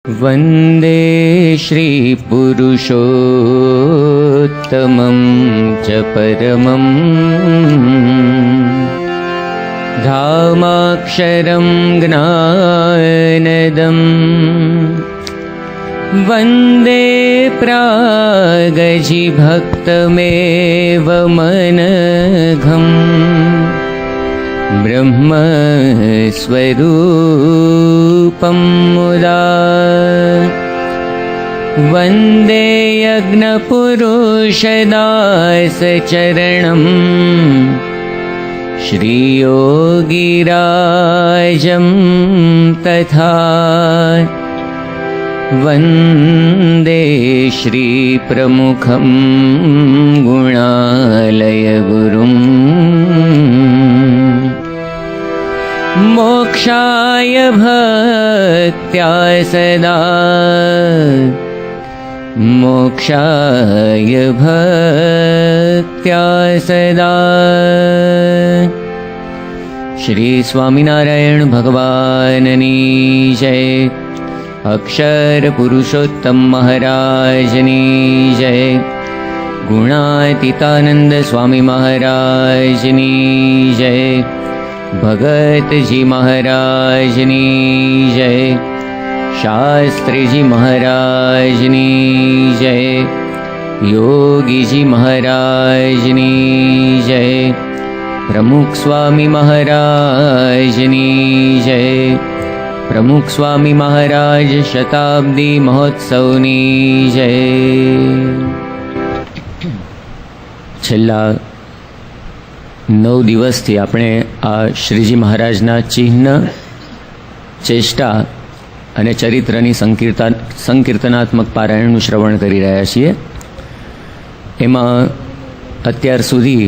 वन्दे श्रीपुरुषोत्तमं च परमं धामाक्षरं ज्ञानदं वन्दे प्रागजिभक्तमेव मनघम् ब्रह्मस्वरूपं मुदा वन्दे यज्ञपुरुषदासचरणं श्रीयोगिराजं तथा वन्दे श्रीप्रमुखं गुणालयगुरुम् मोक्षाय भक्त्या सदा मोक्षाय भक्त्या सदा। श्री स्वामिनारायण भगवाननी जय। अक्षर पुरुषोत्तम महाराजनी जय। गुणातीतानंद स्वामी महाराजनी जय। भगत जी महाराजनी जय। शास्त्री जी महाराजनी जय। योगी जी महाराजनी जय। प्रमुख स्वामी महाराजनी जय। प्रमुख स्वामी महाराज शताब्दी महोत्सवनी जय। छेल्ला 9 દિવસથી આપણે આ શ્રીજી મહારાજના ચિહ્ન, ચેષ્ટા અને ચરિત્રની સંકીર્તનાત્મક પારાયણનું શ્રવણ કરી રહ્યા છીએ. એમાં અત્યાર સુધી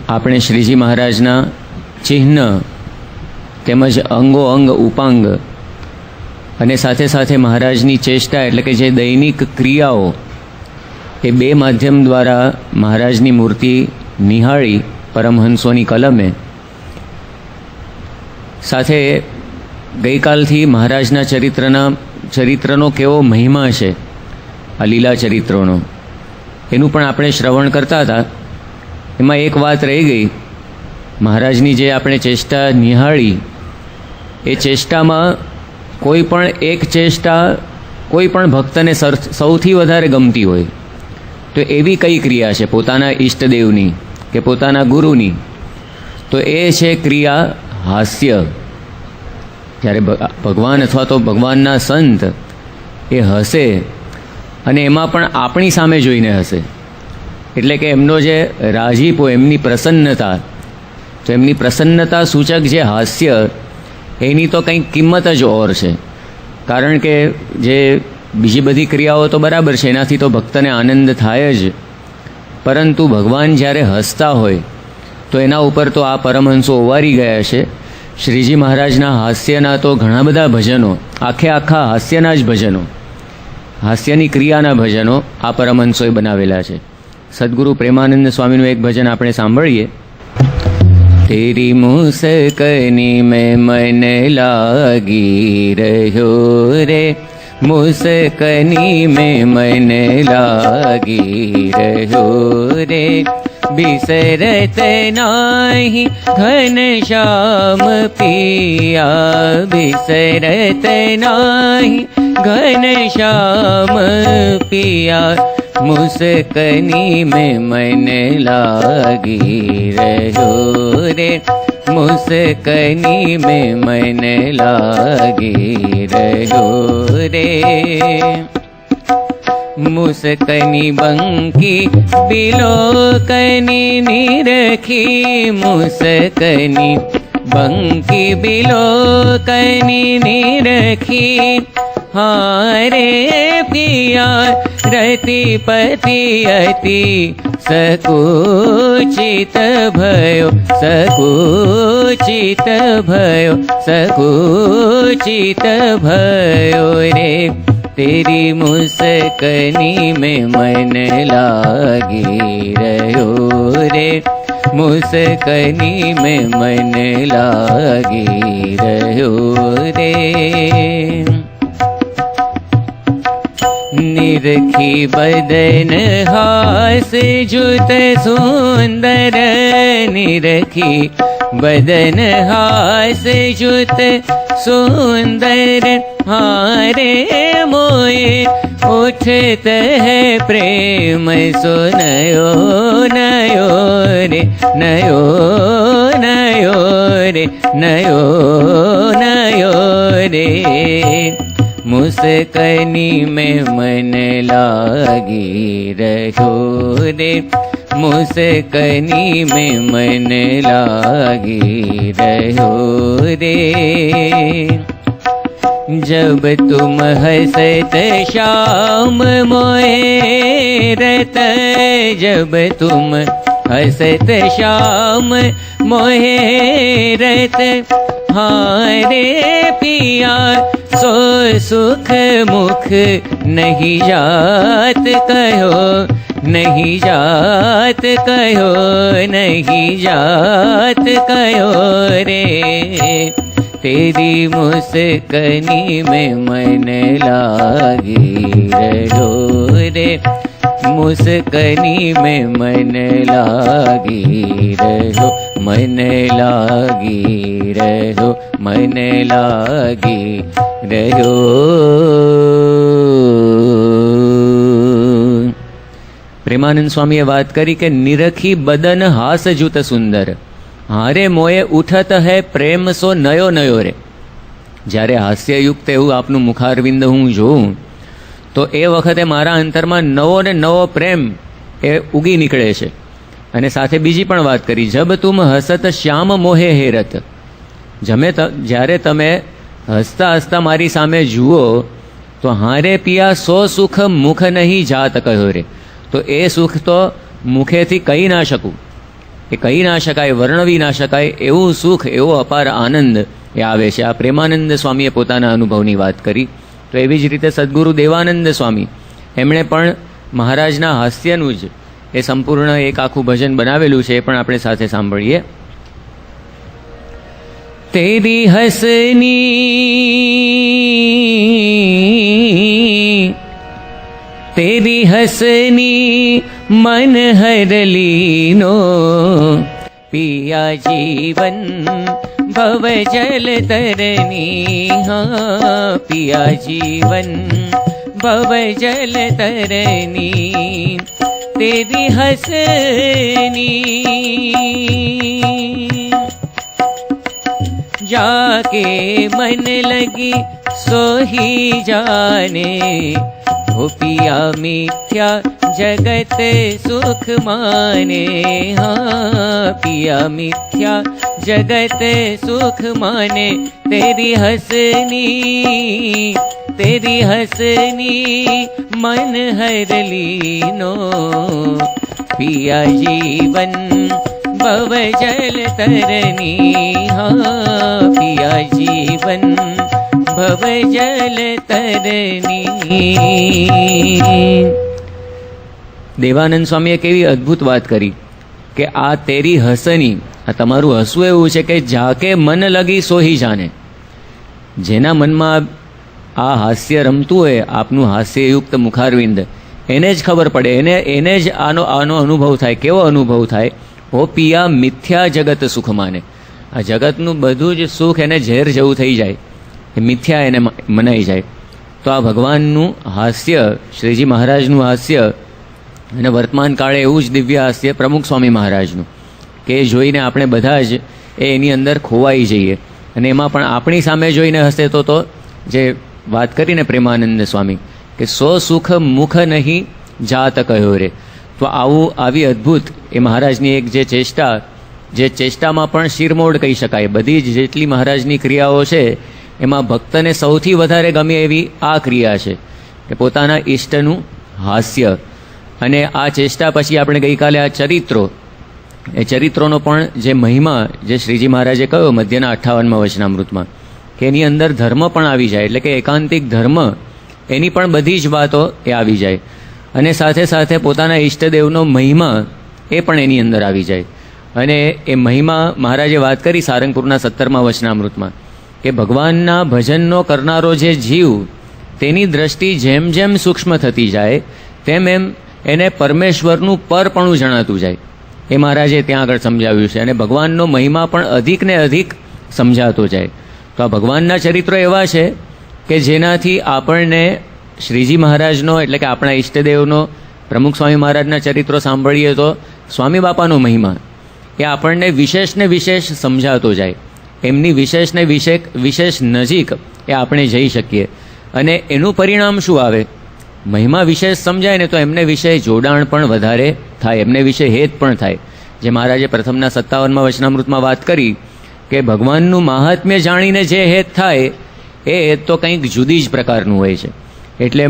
આપણે શ્રીજી મહારાજના ચિહ્ન તેમજ અંગો અંગ ઉપાંગ અને સાથે સાથે મહારાજની ચેષ્ટા એટલે કે જે દૈનિક ક્રિયાઓ એ બે માધ્યમ દ્વારા મહારાજની મૂર્તિ નિહાળી પરમહંસોની કલમે, સાથે ગઈકાલથી મહારાજના ચરિત્રનો કેવો મહિમા છે, આ લીલા ચરિત્રોનો, એનું પણ આપણે શ્રવણ કરતા હતા. એમાં એક વાત રહી ગઈ, મહારાજની જે આપણે ચેષ્ટા નિહાળી એ ચેષ્ટામાં કોઈ પણ એક ચેષ્ટા કોઈ પણ ભક્તને સૌથી વધારે ગમતી હોય તો એવી કઈ ક્રિયા છે પોતાના ઈષ્ટદેવની કે પોતાના ગુરુની, તો એ છે ક્રિયા હાસ્ય. જ્યારે ભગવાન અથવા તો ભગવાનના સંત એ હસે અને એમાં પણ આપણી સામે જોઈને હસે, એટલે કે એમનો જે રાજીપો, એમની પ્રસન્નતા, તો એમની પ્રસન્નતા સૂચક જે હાસ્ય એની તો કંઈક કિંમત જ ઓર છે. કારણ કે જે બીજી બધી ક્રિયાઓ તો બરાબર છે, એનાથી તો ભક્તને આનંદ થાય જ, પરંતુ ભગવાન જ્યારે હસતા હોય તો એના ઉપર તો આ પરમહંસો ઓવારી ગયા છે. શ્રીજી મહારાજના હાસ્યના તો ઘણા બધા ભજનો, આખા હાસ્યના જ ભજનો, હાસ્યની ક્રિયાના ભજનો આ પરમહંસોએ બનાવેલા છે. સદગુરુ પ્રેમાનંદ સ્વામીનું એક ભજન આપણે સાંભળીએ. તેરી મુસ્કની મેં મન લાગી રહ્યો રે, મુસ્કની મેં મન લાગી રહ્યો રે, बिसरत नाही घनश्याम पिया, बिसरत नाही घनश्याम पिया, मुस्कनी में मन लागी रहो रे, मुस्कनी में मन लागी रहो रे. मुस्कनी बंकी बिलोकनी निरखी, मुस्कनी बंकी बिलोकनी निरखी, हारे पिया रतिपति अति सकुचित भयो, सकुचित भयो, सकुचित भयो रे, तेरी मुस्कनी में मन लागी रहो रे, मुस्कनी में मन लागी रहो रे. निरखी बदन हास जुत सुंदर, निरखी बदन हास जुत सुंदर, हारे मोए उठत है प्रेम सो नयो नयो रे, नयो नयो रे, नयो नयो रे। मुस्कनी में मन लागी रहो रे, मुस्कनी में मन लागी रहो रे। जब तुम हंसत श्याम मोहे रत, जब तुम हंसत श्याम मोहे रत, हारे पिया सो सुख मुख नहीं जात कहो, नहीं जात कहो, नहीं जात कहो रे। तेरी मुस्कनी में मन लागी रहो रे, मुस्कनी में मन लागी रहो, मन लागी रहो, मन लागी रहो। પ્રેમાનંદ સ્વામીએ વાત કરી કે નિરખી બદન હાસ જૂત સુંદર, હારે મોએ ઉઠત હે પ્રેમ સો નયો નયો રે. જ્યારે હાસ્યયુક્ત એવું આપનું મુખારવિંદ હું જોઉં તો એ વખતે મારા અંતરમાં નવો ને નવો પ્રેમ એ ઉગી નીકળે છે. અને સાથે બીજી પણ વાત કરી, જબ તુમ હસત શ્યામ મોહે હેરત, જ્યારે તમે હસતા હસતા મારી સામે જુઓ તો હારે પિયા સો સુખ મુખ નહીં જાત કહ્યો રે. તો એ સુખ તો મુખેથી કહી ના શકું, એ કહી ના શકાય, વર્ણવી ના શકાય એવું સુખ, એવો અપાર આનંદ એ આવે છે. આ પ્રેમાનંદ સ્વામીએ પોતાના અનુભવની વાત કરી. તો એવી જ રીતે સદગુરુ દેવાનંદ સ્વામી એમણે પણ મહારાજના હાસ્યનું જ એ સંપૂર્ણ એક આખું ભજન બનાવેલું છે, એ પણ આપણે સાથે સાંભળીએ. તેરી હસની, તેરી હસની મન હરલીનો, પિયા જીવન ભવ જલ તરની, હા પિયા જીવન ભવ જલ તરની. તેરી હસની जाके मन लगी सोही जाने, हो पिया मिथ्या जगत सुख माने, हाँ पिया मिथ्या जगत सुख माने. तेरी हसनी, तेरी हसनी मन हरलीनो, पिया जीवन भव जल तरनी, हाँ पिया जीवन भव जल तरनी. દેવાનંદ સ્વામીએ કેવી અદ્ભુત વાત કરી કે આ તેરી હસની, આ તમારું હસવું એવું છે કે જાકે મન લગી સોહી જાને. જેના મનમાં આ હાસ્ય રમતું હોય, આપનું હાસ્યયુક્ત મુખારવિંદ, એને જ ખબર પડે, એને જ આનો અનુભવ થાય. કેવો અનુભવ થાય? ઓ પિયા મિથ્યા જગત સુખ માને. આ જગતનું બધું જ સુખ એને ઝેર જેવું થઈ જાય, એ મિથ્યા એને મનાઈ જાય. તો આ ભગવાનનું હાસ્ય, શ્રીજી મહારાજનું હાસ્ય, અને વર્તમાન કાળે એવું જ દિવ્ય હાસ્ય પ્રમુખ સ્વામી મહારાજનું, કે એ જોઈને આપણે બધા જ એની અંદર ખોવાઈ જઈએ. અને એમાં પણ આપણી સામે જોઈને હસે તો જે વાત કરીને પ્રેમાનંદ સ્વામી કે સો સુખ મુખ નહીં જાત કહ્યો રે. તો આવી અદ્ભુત એ મહારાજની એક જે ચેષ્ટામાં પણ શિરમોડ કહી શકાય. બધી જ જેટલી મહારાજની ક્રિયાઓ છે એમાં ભક્તને સૌથી વધારે ગમે એવી આ ક્રિયા છે કે પોતાના ઈષ્ટનું હાસ્ય. અને આ ચેષ્ટા પછી આપણે ગઈકાલે આ ચરિત્રો, એ ચરિત્રોનો પણ જે મહિમા જે શ્રીજી મહારાજે કહ્યો મધ્યના 58મા વચનામૃતમાં, કે એની અંદર ધર્મ પણ આવી જાય, એટલે કે એકાંતિક ધર્મ, એની પણ બધી જ વાતો એ આવી જાય. અને સાથે સાથે પોતાના ઈષ્ટદેવનો મહિમા એ પણ એની અંદર આવી જાય. અને એ મહિમા મહારાજે વાત કરી સારંગપુરના 17મા વચનામૃતમાં કે ભગવાનના ભજનનો કરનારો જે જીવ તેની દ્રષ્ટિ જેમ જેમ સૂક્ષ્મ થતી જાય તેમ એમ એને પરમેશ્વરનું પરપણું જણાતું જાય. એ મહારાજે ત્યાં આગળ સમજાવ્યું છે. અને ભગવાનનો મહિમા પણ અધિક ને અધિક સમજાતો જાય. તો આ ભગવાનના ચરિત્રો એવા છે કે જેનાથી આપણને શ્રીજી મહારાજનો એટલે કે આપણા ઈષ્ટદેવનો, પ્રમુખ સ્વામી મહારાજના ચરિત્રો સાંભળીએ તો સ્વામી બાપાનો મહિમા એ આપણને વિશેષ ને વિશેષ સમજાતો જાય. એમની વિશેષ ને વિશેષ નજીક એ આપણે જઈ શકીએ. અને એનું પરિણામ શું આવે? મહિમા વિશેષ સમજાય ને તો એમને વિશે જોડાણ પણ વધારે થાય, એમને વિશે હેત પણ થાય. જે મહારાજે પ્રથમના 57માં વચનામૃતમાં વાત કરી કે ભગવાનનું મહાત્મ્ય જાણીને જે હેત થાય એ હેત તો કંઈક જુદી જ પ્રકારનું હોય છે. એટલે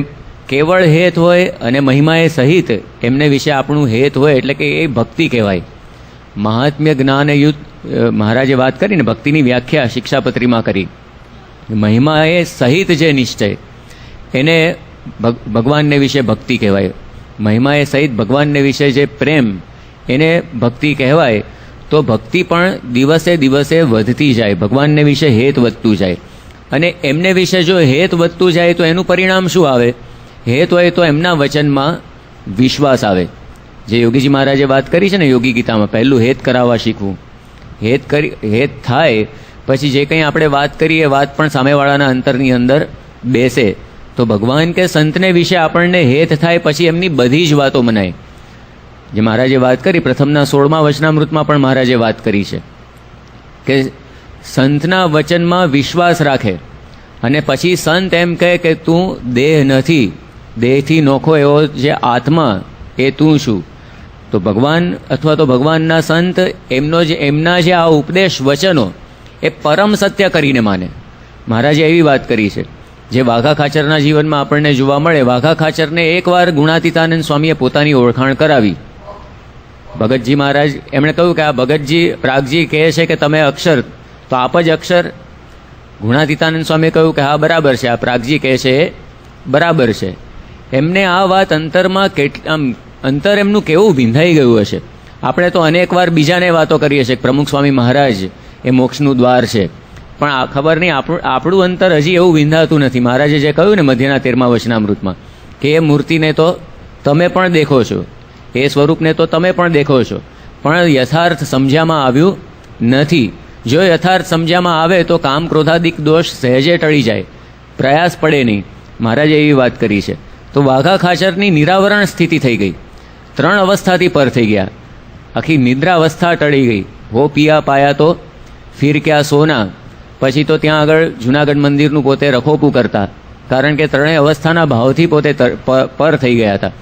કેવળ હેત હોય અને મહિમાએ સહિત એમને વિશે આપણું હેત હોય એટલે કે એ ભક્તિ કહેવાય. મહાત્મ્ય જ્ઞાન યુદ્ધ મહારાજે વાત કરીને ભક્તિની વ્યાખ્યા શિક્ષાપત્રીમાં કરી. મહિમાએ સહિત જે નિશ્ચય એને ભગવાનને વિશે ભક્તિ કહેવાય. મહિમાએ સહિત ભગવાનને વિશે જે પ્રેમ એને ભક્તિ કહેવાય. તો ભક્તિ પણ દિવસે દિવસે વધતી જાય, ભગવાનને વિશે હેત વધતું જાય. અને એમને વિશે જો હેત વધતું જાય તો એનું પરિણામ શું આવે? હેત હોય તો એમના વચનમાં વિશ્વાસ આવે. જે યોગીજી મહારાજે વાત કરી છે ને યોગી ગીતામાં, પહેલું હેત કરાવવા શીખવું. હેત થાય પછી જે કંઈ આપણે વાત કરીએ એ વાત પણ સામેવાળાના અંતરની અંદર બેસે. તો ભગવાન કે સંતને વિશે આપણને હેત થાય પછી એમની બધી જ વાતો મનાય. જે મહારાજે વાત કરી પ્રથમના 16મા વચનામૃતમાં પણ મહારાજે વાત કરી છે કે સંતના વચનમાં વિશ્વાસ રાખે અને પછી સંત એમ કહે કે તું દેહ નથી, દેહથી નોખો એવો જે આત્મા એ તું શું? તો ભગવાન અથવા તો ભગવાનના સંત એમના જે આ ઉપદેશ વચનો એ પરમ સત્ય કરીને માને. મહારાજે એવી વાત કરી છે જે વાઘા ખાચરના જીવનમાં આપણને જોવા મળે. વાઘા ખાચરને એકવાર ગુણાતીતાનંદ સ્વામીએ પોતાની ઓળખાણ કરાવી. ભગતજી મહારાજ એમણે કહ્યું કે આ ભગતજી પ્રાગજી કહે છે કે તમે અક્ષર, તો આપ જ અક્ષર? ગુણાતીતાનંદ સ્વામીએ કહ્યું કે હા બરાબર છે, આ પ્રાગજી કહે છે એ બરાબર છે. એમને આ વાત અંતરમાં અંતર એમનું કેવું વિંધાઈ ગયું હશે. આપણે તો અનેકવાર બીજાને વાતો કરીએ છીએ પ્રમુખ સ્વામી મહારાજ એ મોક્ષનું દ્વાર છે, પણ આ ખબર નહીં આપણું અંતર હજી એવું વિંધાતું નથી. મહારાજે જે કહ્યું ને મધ્યના 13મા વચનામૃતમાં કે એ મૂર્તિને તો તમે પણ દેખો છો, એ સ્વરૂપને તો તમે પણ દેખો છો, પણ યથાર્થ સમજ્યામાં આવ્યું નથી. જો યથાર્થ સમજ્યામાં આવે તો કામ ક્રોધાદિક દોષ સહેજે ટળી જાય, પ્રયાસ પડે નહીં. મહારાજે એવી વાત કરી છે. તો વાઘા ખાચરની નિરાવરણ સ્થિતિ થઈ ગઈ, 3 અવસ્થાથી પર થઈ ગયા. આખી નિદ્રાવસ્થા ટળી ગઈ. હો પિયા પાયા તો ફિર ક્યા સોના. પછી તો ત્યાં આગળ જૂનાગઢ મંદિરનું પોતે રખોપું કરતા, કારણ કે 3 અવસ્થાના ભાવથી પોતે પર થઈ ગયા હતા.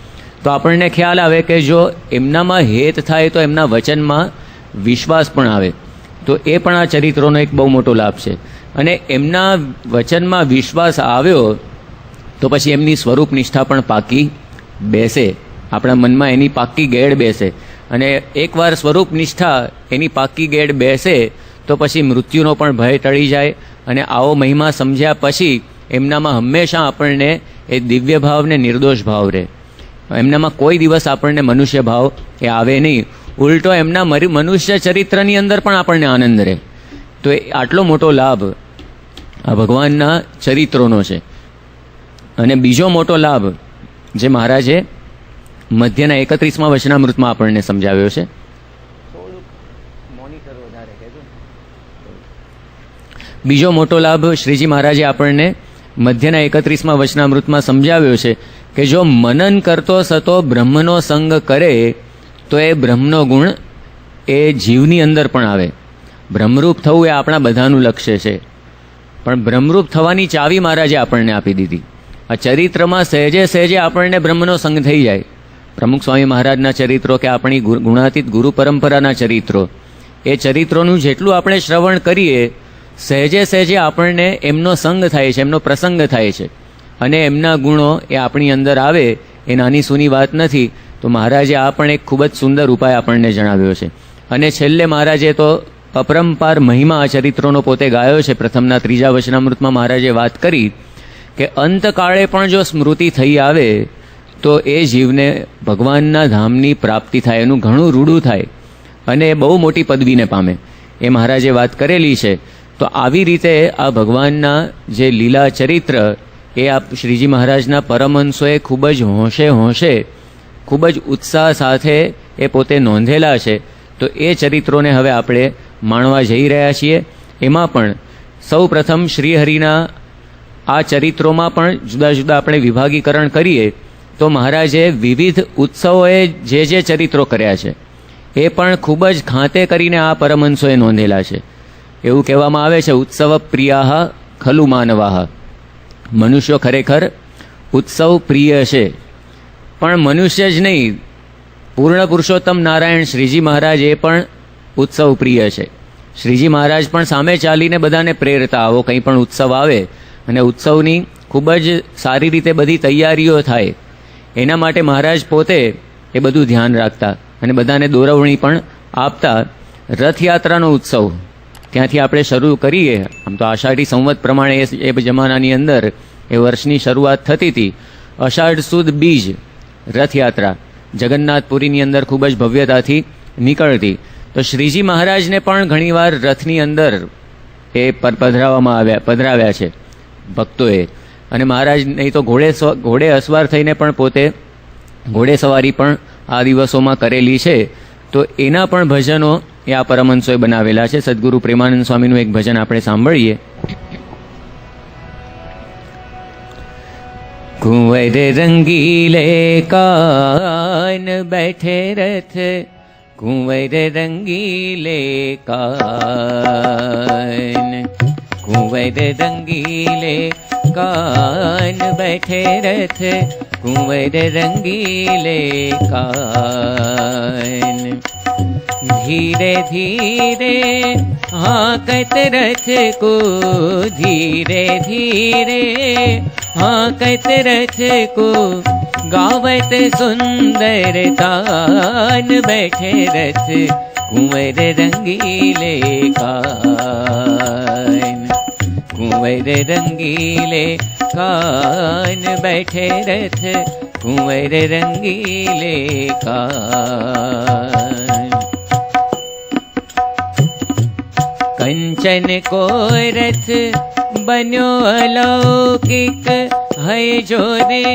તો આપણને ખ્યાલ આવે કે જો એમનામાં હેત થાય તો એમના વચનમાં વિશ્વાસ પણ આવે. તો એ પણ આ ચરિત્રોનો એક બહુ મોટો લાભ છે. અને એમના વચનમાં વિશ્વાસ આવ્યો તો પછી એમની સ્વરૂપ નિષ્ઠા પણ પાકી બેસે, આપણા મનમાં એની પાકી ગેડ બેસે. અને એકવાર સ્વરૂપ નિષ્ઠા એની પાકી ગેડ બેસે તો પછી મૃત્યુનો પણ ભય ટળી જાય. અને આવો મહિમા સમજ્યા પછી એમનામાં હંમેશા આપણને એ દિવ્ય ભાવ ને નિર્દોષ ભાવ રહે. એમનામાં કોઈ દિવસ આપણને મનુષ્ય ભાવ એ આવે નહીં. ઉલટો એમના મનુષ્ય ચરિત્રની અંદર પણ આપણને આનંદ રહે. તો એ આટલો મોટો લાભ આ ભગવાનના ચરિત્રોનો છે. અને બીજો મોટો લાભ જે મહારાજે મધ્યના 31મા વચનામૃતમાં આપણને સમજાવ્યો છે. બીજો મોટો લાભ શ્રીજી મહારાજે આપણને મધ્યના 31મા વચનામૃતમાં સમજાવ્યો છે કે જો મનન કરતો સતો બ્રહ્મનો સંગ કરે તો એ બ્રહ્મનો ગુણ એ જીવની અંદર પણ આવે. બ્રહ્મરૂપ થવું એ આપણા બધાનું લક્ષ્ય છે, પણ બ્રહ્મરૂપ થવાની ચાવી મહારાજે આપણને આપી દીધી. આ ચરિત્રમાં સહેજે સહેજે આપણને બ્રહ્મનો સંગ થઈ જાય. પ્રમુખ સ્વામી મહારાજના ચરિત્રો કે આપણી ગુણાતીત ગુરુ પરંપરાના ચરિત્રો, એ ચરિત્રોનું જેટલું આપણે શ્રવણ કરીએ સહેજે સહેજે આપણને એમનો સંગ થાય છે, એમનો પ્રસંગ થાય છે. અને એમના ગુણો એ આપણી અંદર આવે એ નાની સૂની વાત નથી. તો મહારાજે આ પણ એક ખૂબ જ સુંદર ઉપાય આપણને જણાવ્યો છે. અને છેલ્લે મહારાજે તો અપરંપાર મહિમા આ ચરિત્રોનો પોતે ગાયો છે. પ્રથમના 3જા વચનામૃતમાં મહારાજે વાત કરી કે અંતકાળે પણ જો સ્મૃતિ થઈ આવે તો એ જીવને ભગવાનના ધામની પ્રાપ્તિ થાય, એનું ઘણું રૂડું થાય અને બહુ મોટી પદવીને પામે, એ મહારાજે વાત કરેલી છે. તો આવી રીતે આ ભગવાનના જે લીલા ચરિત્ર એ આ શ્રીજી મહારાજના પરમહંસોએ ખૂબ જ હોંશે ખૂબ જ ઉત્સાહ સાથે એ પોતે નોંધેલા છે. તો એ ચરિત્રોને હવે આપણે માણવા જઈ રહ્યા છીએ. એમાં પણ સૌ પ્રથમ શ્રીહરિના આ ચરિત્રોમાં પણ જુદા જુદા આપણે વિભાગીકરણ કરીએ તો મહારાજે વિવિધ ઉત્સવોએ જે ચરિત્રો કર્યા છે એ પણ ખૂબ જ ખાતે કરીને આ પરમહંસોએ નોંધેલા છે. એવું કહેવામાં આવે છે, ઉત્સવ પ્રિયા ખલુ માનવાહ. મનુષ્યો ખરેખર ઉત્સવ પ્રિય છે, પણ મનુષ્ય જ નહીં, પૂર્ણ પુરુષોત્તમ નારાયણ શ્રીજી મહારાજ એ પણ ઉત્સવ પ્રિય છે. શ્રીજી મહારાજ પણ સામે ચાલીને બધાને પ્રેરતા, આવો કંઈ પણ ઉત્સવ આવે અને ઉત્સવની ખૂબ જ સારી રીતે બધી તૈયારીઓ થાય, એના માટે મહારાજ પોતે એ બધું ધ્યાન રાખતા અને બધાને દોરવણી પણ આપતા. રથયાત્રાનો ઉત્સવ ત્યાંથી આપણે શરૂ કરીએ. આમ તો આષાઢી સંવત પ્રમાણે એ જમાનાની અંદર એ વર્ષની શરૂઆત થતી હતી. અષાઢ સુદ બીજ રથયાત્રા જગન્નાથપુરીની અંદર ખૂબ જ ભવ્યતાથી નીકળતી. તો શ્રીજી મહારાજને પણ ઘણીવાર રથની અંદર એ પધરાવ્યા છે ભક્તોએ. અને મહારાજ નહીં તો ઘોડે અસવાર થઈને પણ પોતે ઘોડે સવારી પણ આ દિવસોમાં કરેલી છે. તો એના પણ ભજનો એ આ પરમહંસોએ બનાવેલા છે. સદગુરુ પ્રેમાનંદ સ્વામીનું એક ભજન આપણે સાંભળીએ. કુંવર રંગીલે કાન બેઠે રથ, કુંવર રંગીલે કાન, કુંવર રંગીલે કાન બેઠે રથ, કુંવર રંગીલે કાન. धीरे धीरे हाकत रथ को, धीरे धीरे हाकत रथ को, गावत सुंदर तान बैठे रथ, कुंवर रंगीले कान, कुंवर रंगीले कान बैठे रथ, कुंवर रंगीले कान. कंचन को रथ बन्यो अलौकिक, है जो रे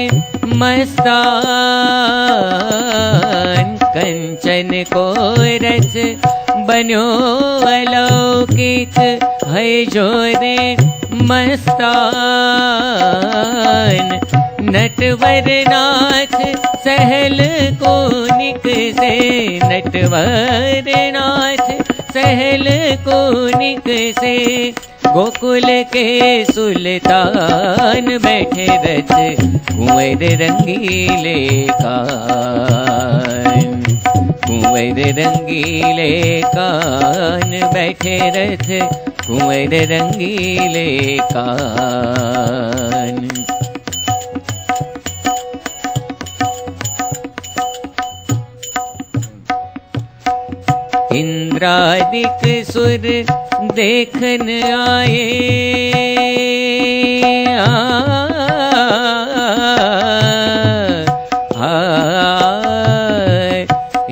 मस्तान. कंचन को रथ बन्यो अलौकिक, है जो रे मस्तान. नटवर नाथ सहल कोनिक से, नटवर नाथ सहल कोनिक से, गोकुल के सुल्तान बैठे रथ, कुंवर रंगीले कान, कुंवर रंगीले कान बैठे रथ, कुंवर रंगीले कान. इंद्रादिक सुर देखन आए,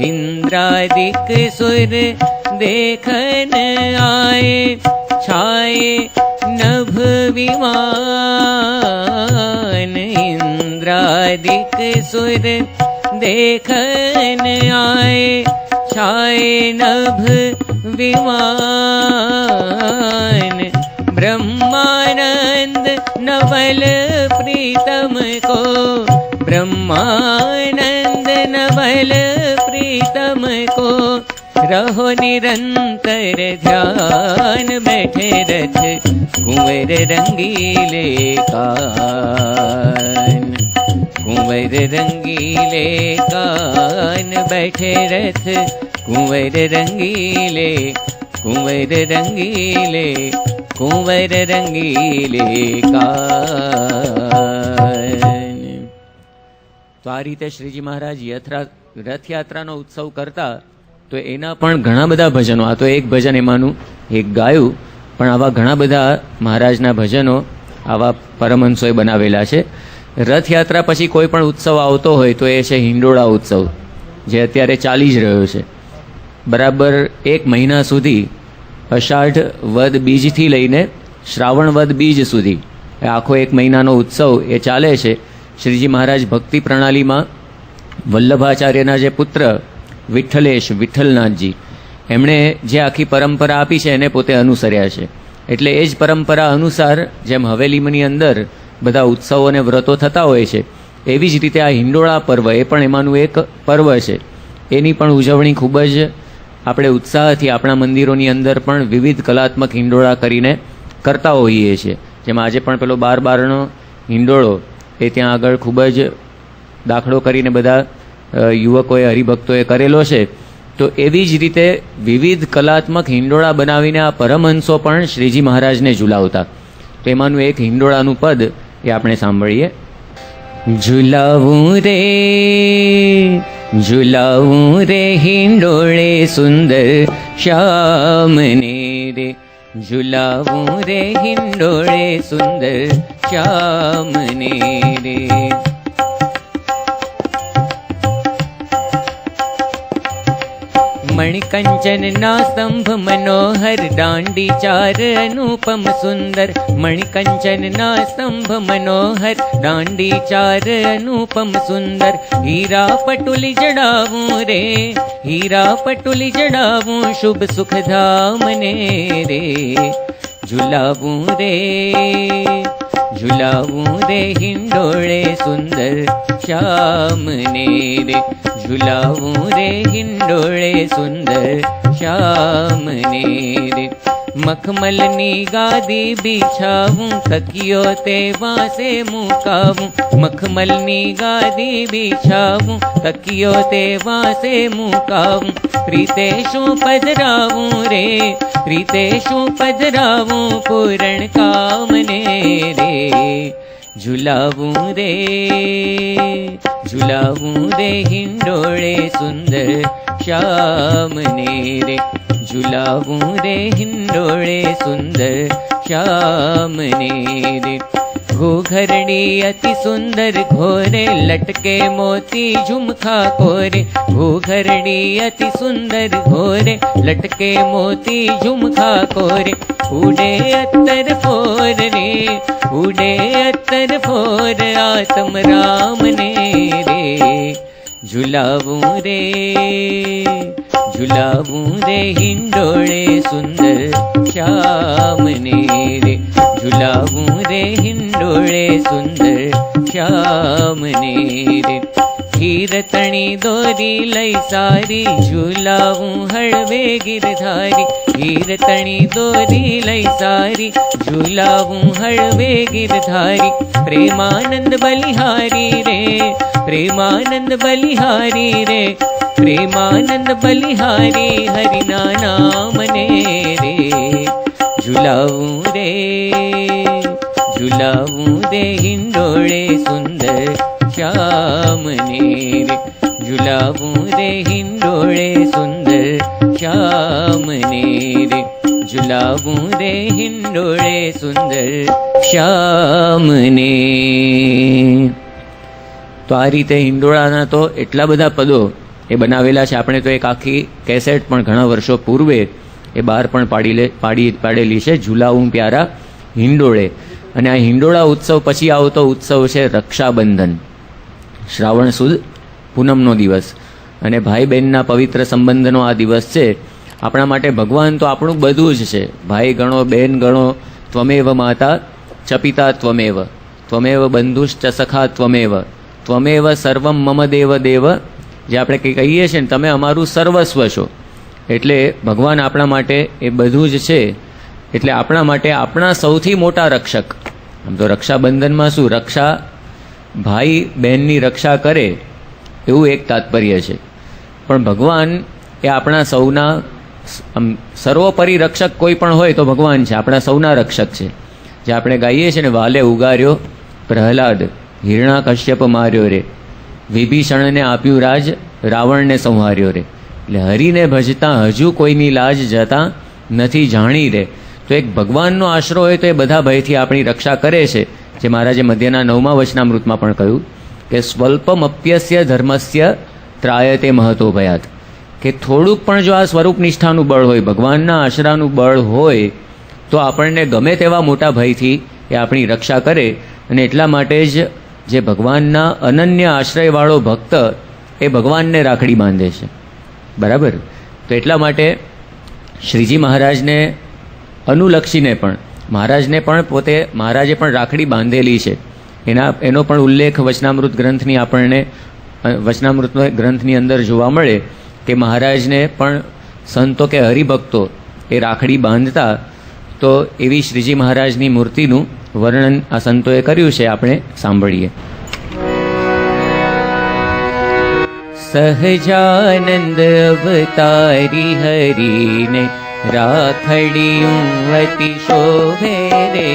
इंद्रादिक सुर देखन आए, छाए नभ विमान. इंद्रादिक सुर देखन आए, छाए नभ विमान. ब्रह्मानंद नवल प्रीतम को, ब्रह्मानंद नवल प्रीतम को, रहो निरंतर ध्यान बैठे रथ, कुंवर रंगीले कान, कुंवर रंगीले कान बैठे रथ, कुंवर रंगीले, कुंवर रंगीले, कुंवर रंगीले कान. તો આ રીતે શ્રીજી મહારાજ રથયાત્રાનો ઉત્સવ કરતા. તો એના પણ ઘણા બધા ભજનો, આ તો એક ભજન એમાંનું એક ગાયું, પણ આવા ઘણા બધા મહારાજના ભજનો આવા પરમહંસોએ બનાવેલા છે. રથયાત્રા પછી કોઈ પણ ઉત્સવ આવતો હોય તો એ છે હિંડોળા ઉત્સવ, જે અત્યારે ચાલી જ રહ્યો છે. બરાબર 1 મહિના સુધી અષાઢ વદ બીજથી લઈને શ્રાવણ વદ બીજ સુધી આખો 1 મહિનાનો ઉત્સવ એ ચાલે છે. શ્રીજી મહારાજ ભક્તિ પ્રણાલીમાં વલ્લભાચાર્યના જે પુત્ર વિઠ્ઠલનાથજી, એમણે જે આખી પરંપરા આપી છે એને પોતે અનુસર્યા છે. એટલે એ જ પરંપરા અનુસાર જેમ હવેલીની અંદર બધા ઉત્સવો અને વ્રતો થતા હોય છે, એવી જ રીતે આ હિંડોળા પર્વ એ પણ એમાંનું એક પર્વ છે. એની પણ ઉજવણી ખૂબ જ આપણે ઉત્સાહથી આપણા મંદિરોની અંદર પણ વિવિધ કલાત્મક હિંડોળા કરીને કરતા હોઈએ છીએ. જેમાં આજે પણ પેલો 12-12નો હિંડોળો એ ત્યાં આગળ ખૂબ જ દાખલો કરીને બધા યુવકોએ હરિભક્તોએ કરેલો છે. તો એવી જ રીતે વિવિધ કલાત્મક હિંડોળા બનાવીને આ પરમહંસો પણ શ્રીજી મહારાજને ઝુલાવતા. તો એમાંનું એક હિંડોળાનું પદ એ આપણે સાંભળીએ. ઝુલાવું રે હિંડોળે સુંદર શ્યામને રે, ઝુલાવું રે હિંડોળે સુંદર શ્યામને રે. मणिकंचन स्तंभ मनोहर दांडी चार अनुपम सुंदर, मणिकंचन स्तंभ मनोहर दांडी चार अनुपम सुंदर. हीरा पटुली जड़ावूं रे, हीरा पटुली जड़ावूं शुभ सुख धामने रे. झुलावूं रे हिंडोळे सुंदर श्यामने रे, झुलावूं रे हिंडोळे सुंदर श्यामने रे. मखमलनी गादी बिछावूं तकियो ते वासे मुकावूं, मखमलनी गादी बिछावूं तकियो ते वासे मुकावूं. प्रीतेशु पधरावूं रे, प्रीतेशु पधरावूं पूर्ण कामने रे. झुलावूं रे हिंडोळे सुंदर श्यामने रे, झुलावूं रे हिंडोळे सुंदर श्यामने रे. घोघरडी अति सुंदर घोरे लटके मोती झुमखा कोरे, घोघरडी अति सुंदर घोरे लटके मोती झुमखा कोरे. उड़े अत्तर फोर रे, उड़े अत्तर फोर आत्म राम ने रे. झुलावूं रे हिंडोळे सुंदर श्यामने रे, झुलावूं रे हिंडोळे सुंदर श्यामने रे. हीरतणी दोरी लई सारी झुलावूं हळवे गिरधारी, हीरतणी दोरी लई सारी झुलावूं हळवे गिरधारी. प्रेमानंद बलिहारी रे, प्रेमानंद बलिहारी रे, प्रेमानंद बलिहारी हरिना नामने रे. झुलावूं रे हिंडोळे सुंदर श्यामने रे, झुलावूं रे हिंडोळे सुंदर श्यामने रे. झुलावूं रे हिंडोळे सुंदर श्यामने. તો આ રીતે હિંડોળાના તો એટલા બધા પદો એ બનાવેલા છે. આપણે તો એક આખી કેસેટ પણ ઘણા વર્ષો પૂર્વે એ બહાર પણ પાડેલી છે, ઝુલાવું પ્યારા હિંડોળે. અને આ હિંડોળા ઉત્સવ પછી આવતો ઉત્સવ છે રક્ષાબંધન, શ્રાવણ સુદ પૂનમનો દિવસ. અને ભાઈ બહેનના પવિત્ર સંબંધનો આ દિવસ છે. આપણા માટે ભગવાન તો આપણું બધું જ છે. ભાઈ ગણો, બહેન ગણો, ત્વમેવ માતા ચ પિતા ત્વમેવ, ત્વમેવ બંધુશ્ચ સખા ત્વમેવ, ત્વમેવ સર્વમ મમ દેવ દેવ. જે આપણે કહીએ છીએ ને, તમે અમારું સર્વસ્વ છો. એટલે ભગવાન આપણા માટે એ બધું જ છે. એટલે આપણા માટે આપણા સૌથી મોટા રક્ષક. આમ તો રક્ષાબંધનમાં શું, રક્ષા ભાઈ બહેનની રક્ષા કરે એવું એક તાત્પર્ય છે. પણ ભગવાન એ આપણા સૌના સર્વોપરી રક્ષક કોઈ પણ હોય તો ભગવાન છે, આપણા સૌના રક્ષક છે. જે આપણે ગાઈએ છીએ ને, વાલે ઉગાર્યો પ્રહલાદ, હિરણા કશ્યપ માર્યો રે, વિભીષણને આપ્યું રાજ, રાવણને સંહાર્યો રે. એટલે હરિને ભજતા હજુ કોઈની લાજ જતા નથી જાણી રે. તો એક ભગવાનનો આશરો હોય તો એ બધા ભયથી આપણી રક્ષા કરે છે. જે મહારાજે મધ્યના 9મા વચનામૃતમાં પણ કહ્યું કે સ્વલ્પમપ્યસ્ય ધર્મસ્ય ત્રાયતે મહતો ભયાત. કે થોડુંક પણ જો આ સ્વરૂપ નિષ્ઠાનું બળ હોય, ભગવાનના આશરાનું બળ હોય, તો આપણને ગમે તેવા મોટા ભયથી એ આપણી રક્ષા કરે. અને એટલા માટે જ જે ભગવાનના અનન્ય આશ્રયવાળો ભક્ત એ ભગવાનને રાખડી બાંધે છે, બરાબર. તો એટલા માટે શ્રીજી મહારાજને અનુલક્ષીને પણ મહારાજે પણ રાખડી બાંધેલી છે. એનો પણ ઉલ્લેખ વચનામૃત ગ્રંથની અંદર જોવા મળે કે મહારાજને પણ સંતો કે હરિભક્તો એ રાખડી બાંધતા. તો એવી શ્રીજી મહારાજની મૂર્તિનું વર્ણન આ સંતોએ કર્યું છે, આપણે સાંભળીએ. સહજાનંદ અવતારી હરિને રાખડીયું અતિ શોભે રે.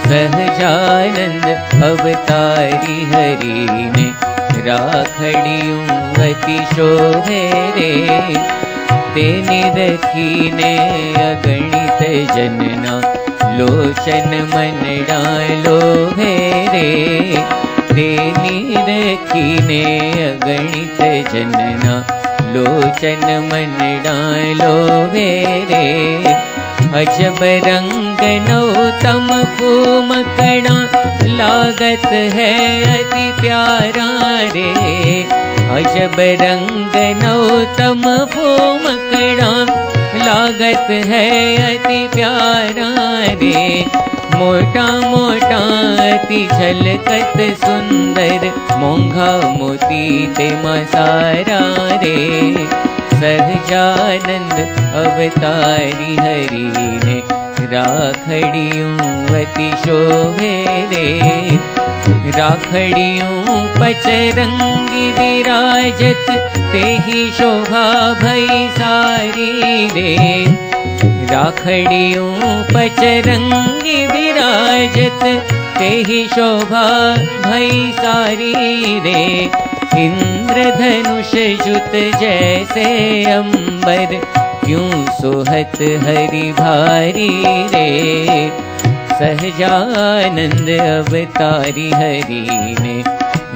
સહજાનંદ અવતારી હરિને રાખડીયું અતિ શોભે રે. તેની રખીને અગણિત જનના લોચન મનડા લોભે રે. તેની રખીને અગણિત જનના લોચન મનડા લોભે રે. અજબ રંગ નૌતમ ફૂમકણા लागत है अति प्यारा रे. अजब रंग नौतम फूमकड़ा लागत है अति प्यारा रे. मोटा मोटा अति झलकत सुंदर मोंघा मोती ते मसारा रे. सहजानंद अवतारी हरिने રાખડીયું અતિ શોભે રે. રાખડીયું પચરંગી વિરાજત તેહી શોભા ભઈ સારી રે. રાખડીયું પચરંગી વિરાજત તેહી શોભા ભઈ સારી રે. इंद्रधनुष जुत जैसे अंबर क्यों सोहत हरि भारी रे. सहजानंद अवतारी हरि ने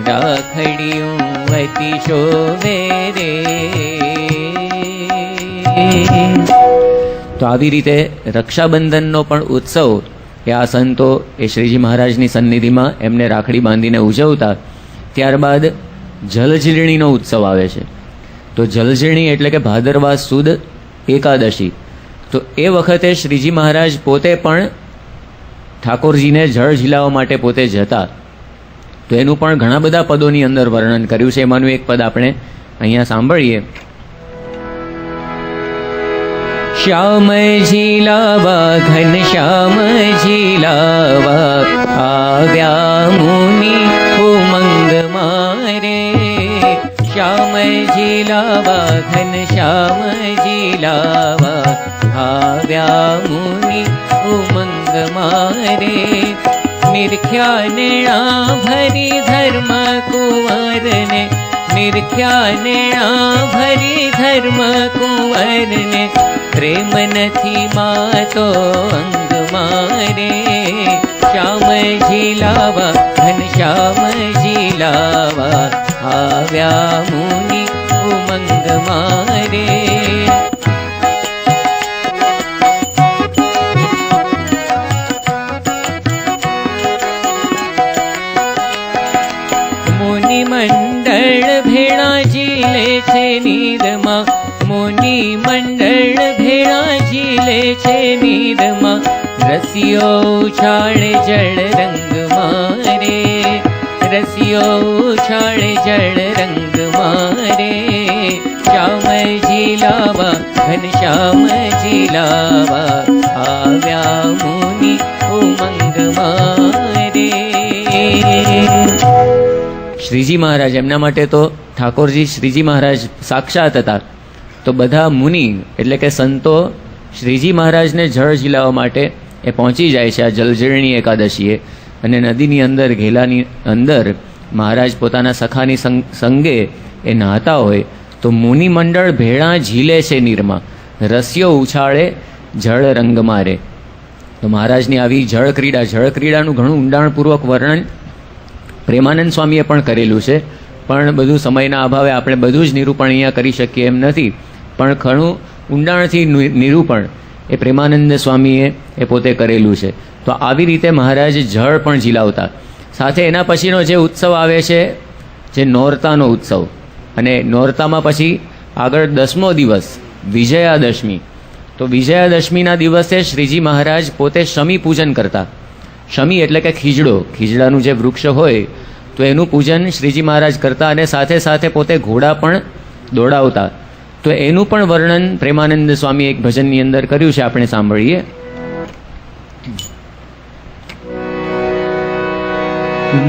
રાખડીયું અતિ શોભે રે. તો આવી રીતે રક્ષાબંધનનો પણ ઉત્સવ એ આ સંતો એ શ્રીજી મહારાજની સન્નિધિમાં એમને રાખડી બાંધીને ઉજવતા. ત્યારબાદ જલઝીલણીનો ઉત્સવ આવે છે. તો જલઝીલણી એટલે કે ભાદરવા સુદ એકાદશી. તો એ વખતે શ્રીજી મહારાજ પોતે પણ ઠાકોરજીને જળ ઝીલાવવા માટે પોતે જતા. તો એનું પણ ઘણા બધા પદોની અંદર વર્ણન કર્યું છે. એમાંનું એક પદ આપણે અહીંયા સાંભળીએ. શ્યામ ઝીલાવા ઘન શ્યામ ઝીલાવા આવ્યા મુનિ ઉમંગ મારે. શ્યામ ઝીલાવા ઘન શ્યામ ઝીલાવા આવ્યા મુનિ ઉમંગ મારે. નિરખ્યા નેણા ભરી ધર્મ કુંવરને. નિરખ્યા નેણા ભરી ધર્મ કુંવરને. પ્રેમ નથી માતો અંગ મારે. શ્યામ ઝીલાવા ઘન શ્યામ ઝીલાવા આવ્યા મુનિ ઉમંગ મારે. મુનિ મંડળ ભેળા ઝીલે છે નીરમાં. મુનિ મંડળ ભેળા ઝીલે છે નીરમાં. રસિયો ઉછાળે જળ રંગ મારે. રસિયો ઉછાળે જળ રંગ મારે. શ્યામ ઝીલાવા ઘન શ્યામ ઝીલાવા આવ્યા મુનિ ઉમંગ મારે. શ્રીજી મહારાજ, એમના માટે તો ઠાકોરજી શ્રીજી મહારાજ સાક્ષાત હતા. તો બધા મુનિ એટલે કે સંતો શ્રીજી મહારાજને જળ ઝીલાવવા માટે એ પહોંચી જાય છે આ જલઝીલણી એકાદશીએ. અને નદીની અંદર ઘેલાની અંદર મહારાજ પોતાના સખાની સંગે એ નહાતા હોય. તો મુનિ મંડળ ભેળા ઝીલે છે નીરમાં. રસ્યો ઉછાળે જળ રંગ મારે. તો મહારાજની આવી જળ ક્રીડાનું ઘણું ઊંડાણપૂર્વક વર્ણન પ્રેમાનંદ સ્વામીએ પણ કરેલું છે. પણ બધું સમયના અભાવે આપણે બધું જ નિરૂપણ અહીંયા કરી શકીએ એમ નથી. પણ ઘણું ઊંડાણથી નિરૂપણ એ પ્રેમાનંદ સ્વામીએ એ પોતે કરેલું છે. તો આવી રીતે મહારાજ જળ પણ ઝીલાવતા. સાથે એના પછીનો જે ઉત્સવ આવે છે જે નોરતાનો ઉત્સવ, અને નોરતામાં પછી આગળ 10મો દિવસ વિજયાદશમી. તો વિજયાદશમીના દિવસે શ્રીજી મહારાજ પોતે શમી પૂજન કરતા. શમી એટલે કે ખીજડો, ખીજડાનું જે વૃક્ષ હોય તો એનું પૂજન શ્રીજી મહારાજ કરતા, અને સાથે સાથે પોતે ઘોડા પણ દોડાવતા. તો એનું પણ વર્ણન પ્રેમાનંદ સ્વામી એક ભજનની અંદર કર્યું છે, આપણે સાંભળીએ.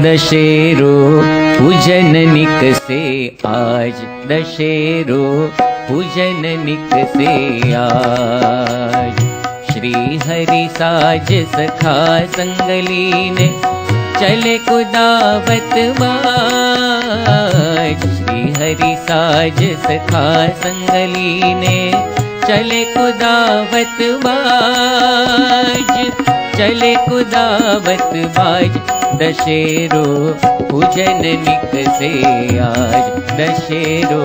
દશેરો પૂજન નિકસે આજ, દશેરો પૂજન નિકસે આજ, શ્રી હરિ સાજ સખા સંગલીને ચલે કુદાવત બાજ, શ્રી હરિ સાજ સખા સંગલીને ચલે કુદાવત બાજ, ચલે કુદાવત બાજ, દશેરો પૂજન નિકસે આજ, દશેરો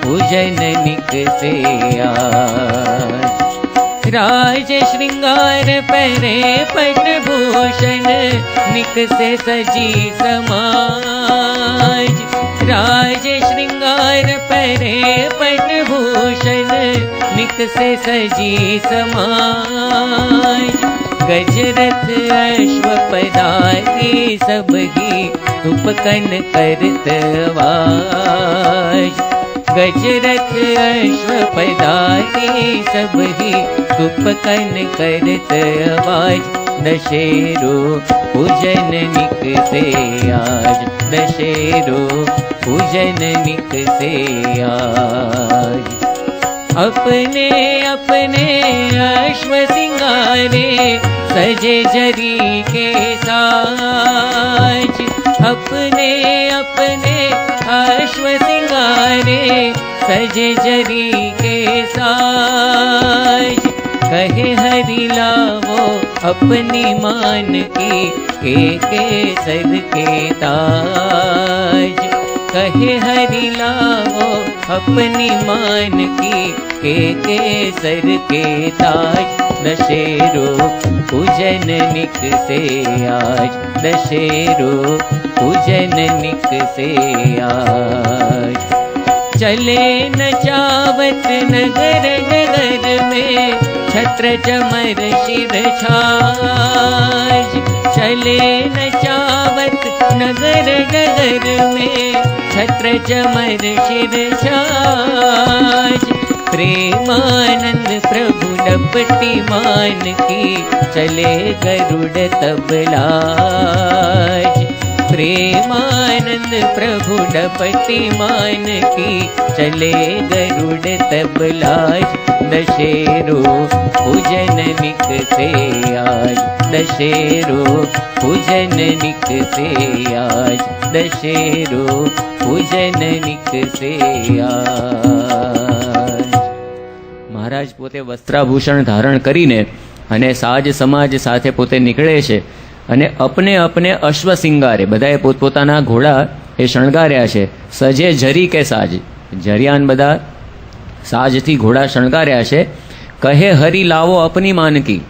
પૂજન નિકસે આજ, राज श्रृंगार पहरे पटभूषण निकसे सजी समाज, राज श्रृंगार पहरे पटभूषण निकसे सजी समाज, गजरथ अश्व पदाति सबगी उपकन करत आवाज, गजरथ अश्व पदाति सबही उपकन करत आवाज, दशेरो पूजन निकसे आज, दशेरो पूजन निकसे आज, अपने अपने अश्व सिंगारे सजे जरी के साज, अपने अपने अश्व सिंगारे सजे जरी के साज, कहे हरि लावो अपनी मान की के सर के ताज, कहे हरि लावो अपनी मान की के सर के ताज, दशेरो पूजन निकसे आज, दशेरो पूजन निकसे आज, चले नचावत नगर नगर में छत्र चमर शिर छाज, चले नचावत नगर नगर में छत्र चमर शिर छाज, प्रेमानंद प्रभु डपटी मान की चले गरुड़ तबलाज, प्रेमानंद प्रभु डपटी मान की चले गरुड़ तबलाज, दशेरो पूजन निकसे आज, दशेरो पूजन निकसे आज, दशेरो पूजन निकसे आज. મહારાજ પોતે વસ્ત્રાભૂષણ ધારણ કરીને અને સાજ સમાજ સાથે પોતે નીકળે છે, અને અપને અપને અશ્વ સિંગારે, બધાએ પોતપોતાના ઘોડા એ શણગાર્યા છે. સજે જરી કે સાજ, જરિયાન બધા સાજથી ઘોડા શણગાર્યા છે. કહે હરી લાવો અપની માનકી,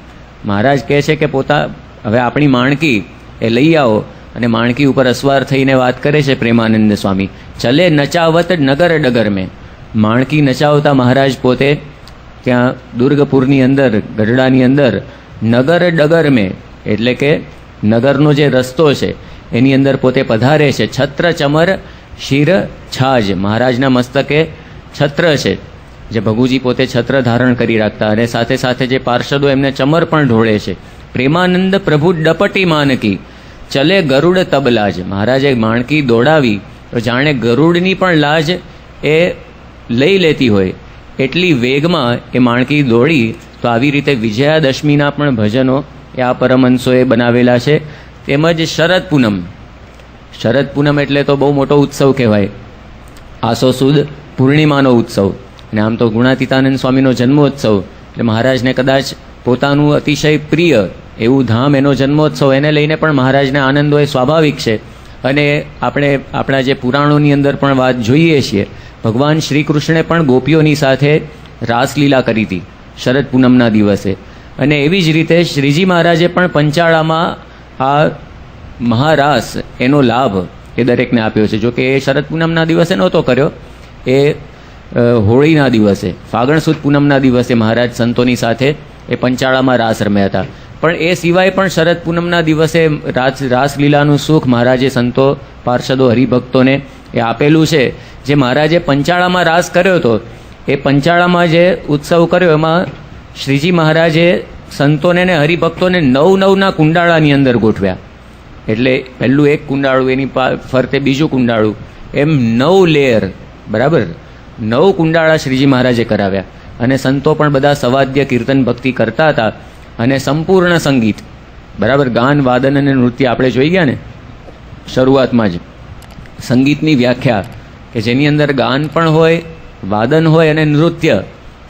મહારાજ કહે છે કે હવે આપણી માણકી એ લઈ આવો, અને માણકી ઉપર અસવાર થઈને વાત કરે છે પ્રેમાનંદ સ્વામી. ચલે નચાવત નગર ડગર મેં, માણકી નચાવતા મહારાજ પોતે ત્યાં દુર્ગપુરની અંદર, ગઢડાની અંદર નગર ડગર મેં એટલે કે નગરનો જે રસ્તો છે એની અંદર પોતે પધારે છે. છત્ર ચમર શિર છાજ, મહારાજના મસ્તકે છત્ર છે, જે ભગુજી પોતે છત્ર ધારણ કરી રાખતા, અને સાથે સાથે જે પાર્ષદો એમને ચમર પણ ઢોળે છે. પ્રેમાનંદ પ્રભુ ડપટી માનકી ચલે ગરુડ તબલાજ, મહારાજે માણકી દોડાવી તો જાણે ગરુડની પણ લાજ એ લઈ લેતી હોય એટલી વેગમાં એ માણકી દોડી. તો આવી રીતે વિજયાદશમીના પણ ભજનો એ આ પરમહંસોએ બનાવેલા છે. તેમજ શરદ પૂનમ, શરદ પૂનમ એટલે તો બહુ મોટો ઉત્સવ કહેવાય, આસો સુદ પૂર્ણિમાનો ઉત્સવ, અને આમ તો ગુણાતીતાનંદ સ્વામીનો જન્મોત્સવ, એટલે મહારાજને કદાચ પોતાનું અતિશય પ્રિય એવું ધામ એનો જન્મોત્સવ, એને લઈને પણ મહારાજને આનંદ હોય સ્વાભાવિક છે. અને આપણે આપણા જે પુરાણોની અંદર પણ વાત જોઈએ છીએ, ભગવાન શ્રી કૃષ્ણે પણ ગોપીઓની સાથે રાસલીલા કરી હતી. શરદ પૂનમના દિવસે. અને એવી જ રીતે શ્રીજી મહારાજે પણ પંચાળામાં આ મહારાસ એનો લાભ એ દરેકને આપ્યો છે. જોકે એ શરદ પૂનમના દિવસે નહોતો કર્યો, એ હોળીના દિવસે, ફાગણ સુદ પૂનમના દિવસે મહારાજ સંતોની સાથે એ પંચાળામાં રાસ રમ્યા હતા. પણ એ સિવાય પણ શરદ પૂનમના દિવસે રાસલીલાનું સુખ મહારાજે સંતો, પાર્ષદો, હરિભક્તોને એ આપેલું છે. જે મહારાજે પંચાળામાં રાસ કર્યો હતો, એ પંચાળામાં જે ઉત્સવ કર્યો એમાં શ્રીજી મહારાજે સંતોને ને હરિભક્તોને 9 કુંડાળાની અંદર ગોઠવ્યા. એટલે પહેલું એક કુંડાળું, એની ફરતે બીજું કુંડાળું, એમ 9 લેયર, બરાબર 9 કુંડાળા શ્રીજી મહારાજે કરાવ્યા. અને સંતો પણ બધા સવાદ્ય કીર્તન ભક્તિ કરતા હતા. અને સંપૂર્ણ સંગીત, બરાબર ગાન, વાદન અને નૃત્ય આપણે જોઈ ગયા ને શરૂઆતમાં જ. સંગીતની વ્યાખ્યા કે જેની અંદર ગાન પણ હોય, વાદન હોય અને નૃત્ય,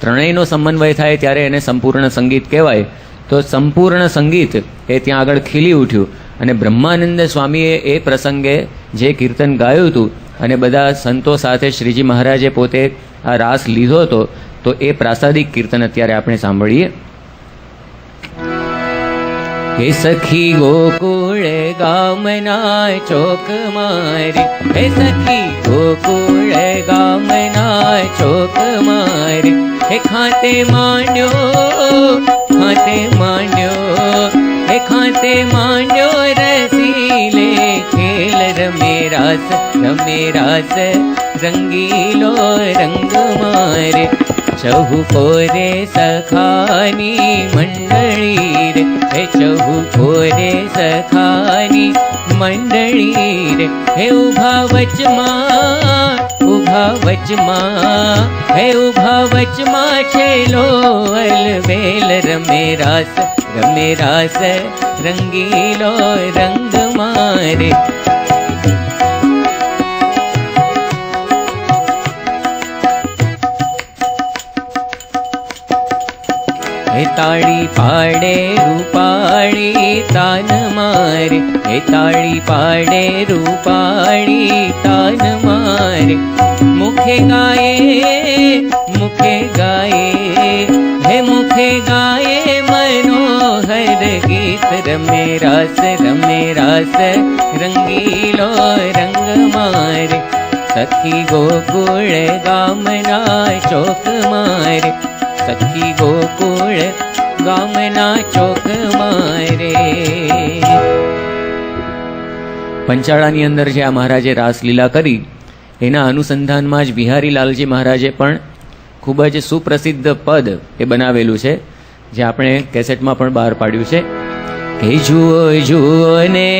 ત્રણેયનો સમન્વય થાય ત્યારે એને સંપૂર્ણ સંગીત કહેવાય. તો સંપૂર્ણ સંગીત એ ત્યાં આગળ ખીલી ઉઠ્યું. અને બ્રહ્માનંદ સ્વામીએ એ પ્રસંગે જે કીર્તન ગાયું હતું અને બધા સંતો સાથે શ્રીજી મહારાજે પોતે આ રાસ લીધો હતો, તો એ પ્રાસાદિક કીર્તન અત્યારે આપણે સાંભળીએ. હે સખી ગોકુળ ગામના ચોક મારે, હે સખી ગોકુળ ગામના ચોક મારે, હે ખાતે માંડ્યો, ખાતે માંડ્યો, હે ખાતે માંડ્યો રસીલે ખેલ રમે રાસ રંગીલો રંગ મારે. ચહુ કોરે સખાની મંડળી રે, હે ચહુ કોરે સખાની મંડળી રે, હે ઉભા વચમાં, ઉભા વચમાં, હે ઉભા વચમાં છેલો અલબેલ રમે રાસ રંગીલો રંગ મારે. હે તાળી પાડે રૂપાળી તાન મારે, હે તાળી પાડે રૂપાળી તાન મારે. મુખે ગાયે, મુખે ગાયે, હે મુખે ગાયે મનોહર ગીત રમે રાસ રંગીલો રંગ મારે. સખી ગોકુળ ગામના ચોક મારે, સખી ગોકુળ ગામના ચોક મારે. પંચાળાની અંદર જે આ મહારાજે રાસલીલા કરી એના અનુસંધાનમાં જ બિહારીલાલજી મહારાજે પણ ખૂબ જ સુપ્રસિદ્ધ પદ એ બનાવેલું છે, જે આપણે કેસેટમાં પણ બહાર પાડ્યું છે. હે જુઓ જુઓ ને,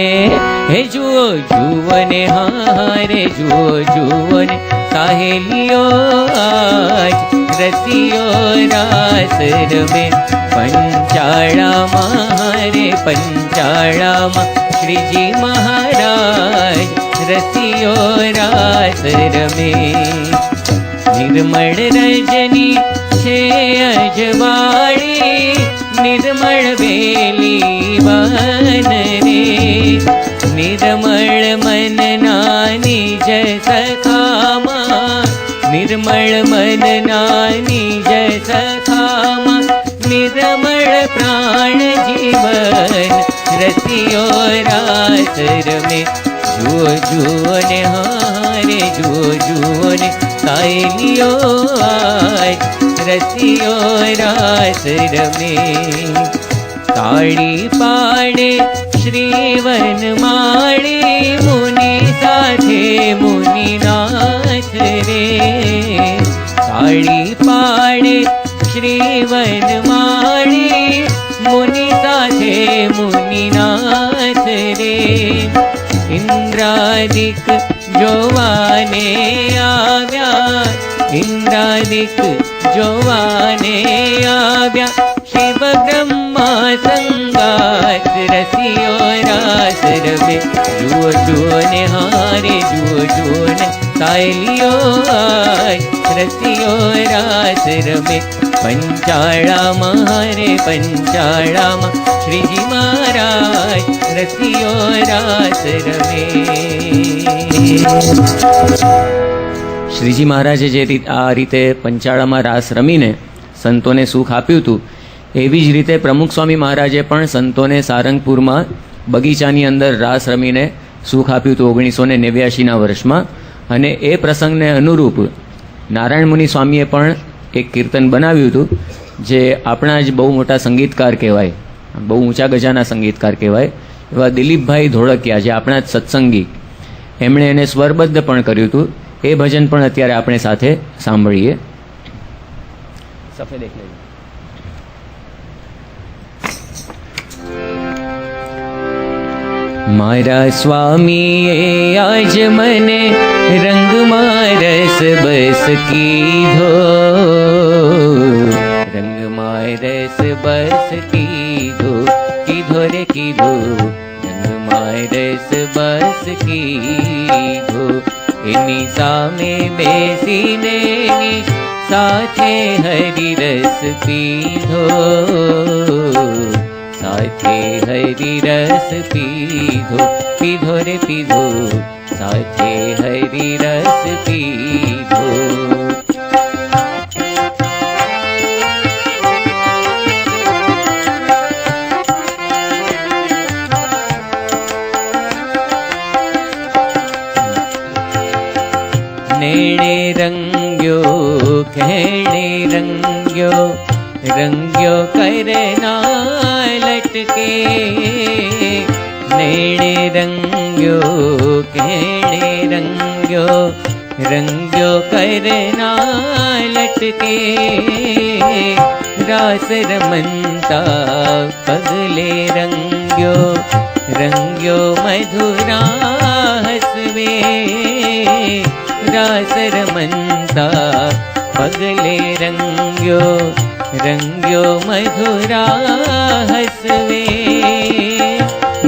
હે જુઓ જુઓ ને, હારે જુઓ જુઓ ને, સાહેલીઓ આજ રસિયો રાસ રમે. પંચાળામાં રે પંચાળામાં શ્રીજી મહારાજ રસિયો રાસ રમે. નિર્મળ રજની છે અજવાળી, નિર્મળ વેલી વન રે, નિર્મળ મનના નિજ સખામાં, નિર્મળ મનના નિજ સખામાં, નિર્મળ પ્રાણ જીવન રસિયો રાસ રમે. જુઓ જુઓ ને, હારે જુઓ જુઓ ને, સાહેલીઓ આજ રસિયો રાસ રમે. તાળી પાડે શ્રીવન માળી, મુનિ સાથે મુનિનાથ રે. તાળી પાડે શ્રીવન માળી, મુનિ સાથે મુનિનાથ રે. ઇન્દ્રાદિક જોવાને આવ્યા, ઇન્દ્રાદિક જોવાને આવ્યા, શિવ બ્રહ્મા સંગાત રસિયો રાસ રમે. જુઓ જુઓ ને, હારે જુઓ જુઓ ને, સાહેલીઓ આજ રસિયો રાસ રમે. પંચાળામાં રે પંચાળામાં શ્રીજી મહારાજ રસિયો રાસ રમે. શ્રીજી મહારાજે જે આ રીતે પંચાળામાં રાસ રમીને સંતોને સુખ આપ્યું હતું, એવી જ રીતે પ્રમુખ સ્વામી મહારાજે પણ સંતોને સારંગપુરમાં બગીચાની અંદર રાસ રમીને સુખ આપ્યું હતું 1989ના વર્ષમાં. અને એ પ્રસંગને અનુરૂપ નારાયણ મુનિ સ્વામીએ પણ એક કીર્તન બનાવ્યું હતું, જે આપણા જ બહુ મોટા સંગીતકાર કહેવાય, બહુ ઊંચા ગજાના સંગીતકાર કહેવાય એવા દિલીપભાઈ ધોળકિયા, જે આપણા જ સત્સંગી, એમણે એને સ્વરબદ્ધ પણ કર્યું હતું. એ ભજન પણ અત્યારે આપણે સાથે સાંભળીએ. સફેદ એક લેજો. મારા સ્વામીએ આજ મને રંગમાં રસ બસ કીધો, રંગમાં રસ બસ કીધો, કીધો રે કીધો, રંગમાં રસ બસ કીધો. એની સામે બેસીને એની સાથે હરિરસ પીધો, સાથે હરિરસ પીધો, પીધો રે પીધો, સાથે હરિરસ પીધો. નેણે રંગ્યો ખેણે રંગ્યો, રંગ્યો કરના લટકે, નેણે રંગ્યો ખેણે રંગ્યો, રંગ્યો કરના લટકે. રાસ રમંતા પગલે રંગ્યો, રંગ્યો મધુરા હસવે, રાસ રમંતા પગલે રંગ્યો, રંગ્યો મધુરા હસવે.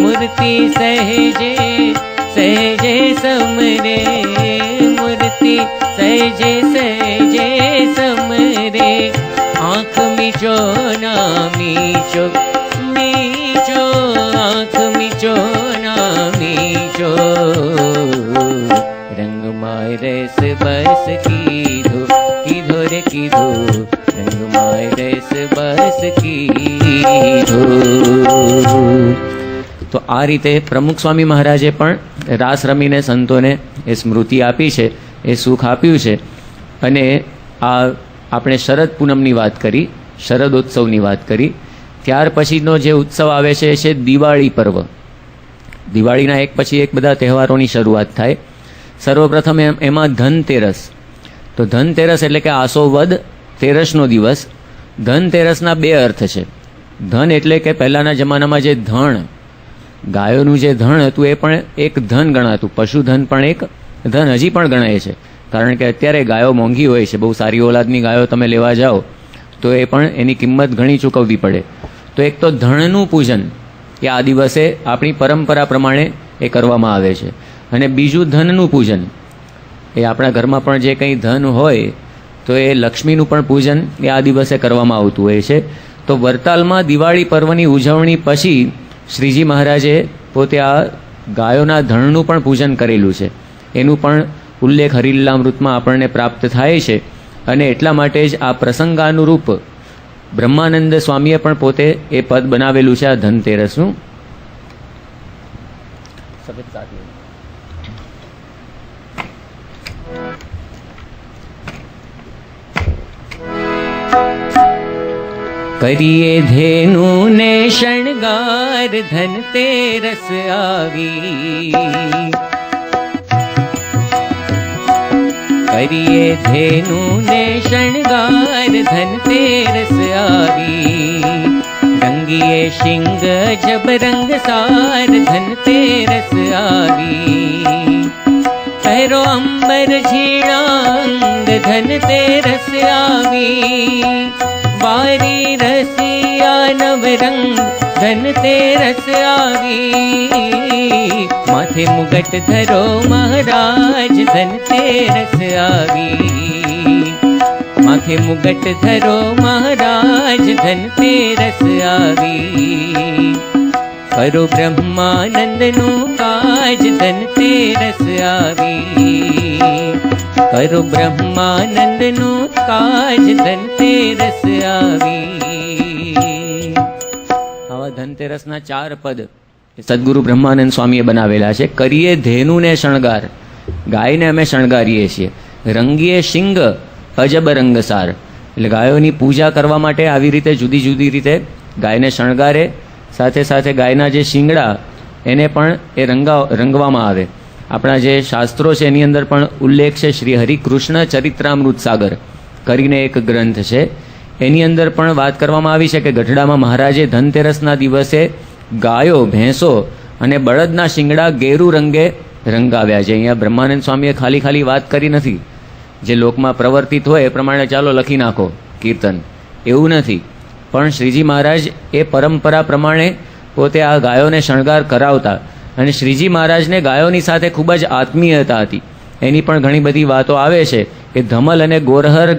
મૂર્તિ સહેજે સહેજે સમરે, મૂર્તિ સહેજે સહેજે સમરે. આંખ મીચો ના મીચો, મીચો આંખ મીચો ના મીચો. રંગમાં રસ બસ કીધો, કીધો રે કીધો, રંગમાં રસ બસ કીધો. તો આ રીતે પ્રમુખ સ્વામી મહારાજે પણ રાસ રમીને સંતોને એ સ્મૃતિ આપી છે, એ સુખ આપ્યું છે. અને આ આપણે શરદ પૂનમની વાત કરી, શરદોત્સવની વાત કરી. ત્યાર પછીનો જે ઉત્સવ આવે છે એ છે દિવાળી પર્વ. દિવાળીના એક પછી એક બધા તહેવારોની શરૂઆત થાય. સર્વપ્રથમ એમાં ધનતેરસ. તો ધનતેરસ એટલે કે આસો વદ તેરસનો દિવસ. ધનતેરસના બે અર્થ છે. ધન એટલે કે પહેલાંના જમાનામાં જે ધણ, ગાયોનું જે ધણ હતું એ પણ એક ધન ગણાતું. પશુધન પણ એક ધન હજી પણ ગણાય છે, કારણ કે અત્યારે ગાયો મોંઘી હોય છે. બહુ સારી ઓલાદની ગાયો તમે લેવા જાઓ તો એ પણ એની કિંમત ઘણી ચૂકવવી પડે. તો એક તો ધણનું પૂજન એ આ દિવસે આપણી પરંપરા પ્રમાણે એ કરવામાં આવે છે. અને બીજું ધનનું પૂજન, એ આપણા ઘરમાં પણ જે કંઈ ધન હોય તો એ લક્ષ્મીનું પણ પૂજન એ આ દિવસે કરવામાં આવતું હોય છે. તો વરતાલમાં દિવાળી પર્વની ઉજવણી પછી શ્રીજી મહારાજે પોતે આ ગાયોના ધણનું પણ પૂજન કરેલું છે. એનું પણ ઉલ્લેખ હરિલીલામૃતમાં આપણને પ્રાપ્ત થાય છે. અને એટલા માટે જ આ પ્રસંગાનુરૂપ બ્રહ્માનંદ સ્વામીએ પણ પોતે એ પદ બનાવેલું છે આ ધનતેરસનું. કરીએ ધેનું ને શણગાર ધનતેરસ આવી, કરીએ ધેનું ને શણગાર ધનતેરસ આવી. રંગીએ શિંગ જબ રંગ સાર ધનતેરસ આવી. પહેરો અંબર ઝીણાંગ ધનતેરસ આવી. વારી રસિયા નવરંગ ધનતેરસ આવી. માથે મુગટ ધરો મહારાજ ધનતેરસ આવી. માથે મુગટ ધરો મહારાજ ધનતેરસ આવી. કરો બ્રહ્માનંદનું કાજ ધનતેરસ આવી. કરો બ્રહ્માનંદનો કાજ ધનતેરસ આવી. આવા ધનતેરસના 4 પદ સદગુરુ બ્રહ્માનંદ સ્વામીએ બનાવેલા છે. કરીએ ધેનુને શણગાર, ગાયને અમે શણગારીએ છીએ. રંગીએ શિંગ અજબ રંગસાર, એટલે ગાયોની પૂજા કરવા માટે આવી રીતે જુદી જુદી રીતે ગાયને શણગારે. સાથે સાથે ગાયના જે શિંગડા એને પણ એ રંગવામાં આવે. આપણા જે શાસ્ત્રો છે એની અંદર પણ ઉલ્લેખ છે. શ્રી હરિકૃષ્ણ ચરિત્રામૃત સાગર કરીને એક ગ્રંથ છે, એની અંદર પણ વાત કરવામાં આવી છે કે ગઢડામાં મહારાજે ધનતેરસના દિવસે ગાયો, ભેંસો અને બળદના શિંગડા ગેરુ રંગે રંગાવ્યા છે. અહીંયા બ્રહ્માનંદ સ્વામીએ ખાલી વાત કરી નથી. જે લોકમાં પ્રવર્તિત હોય એ પ્રમાણે ચાલો લખી નાખો કીર્તન, એવું નથી. પણ શ્રીજી મહારાજ એ પરંપરા પ્રમાણે પોતે આ ગાયોને શણગાર કરાવતા. અને શ્રીજી મહારાજને ગાયોની સાથે ખૂબ જ આત્મીયતા હતી. એની પણ ઘણી બધી વાતો આવે છે કે ધમલ અને ગોરહર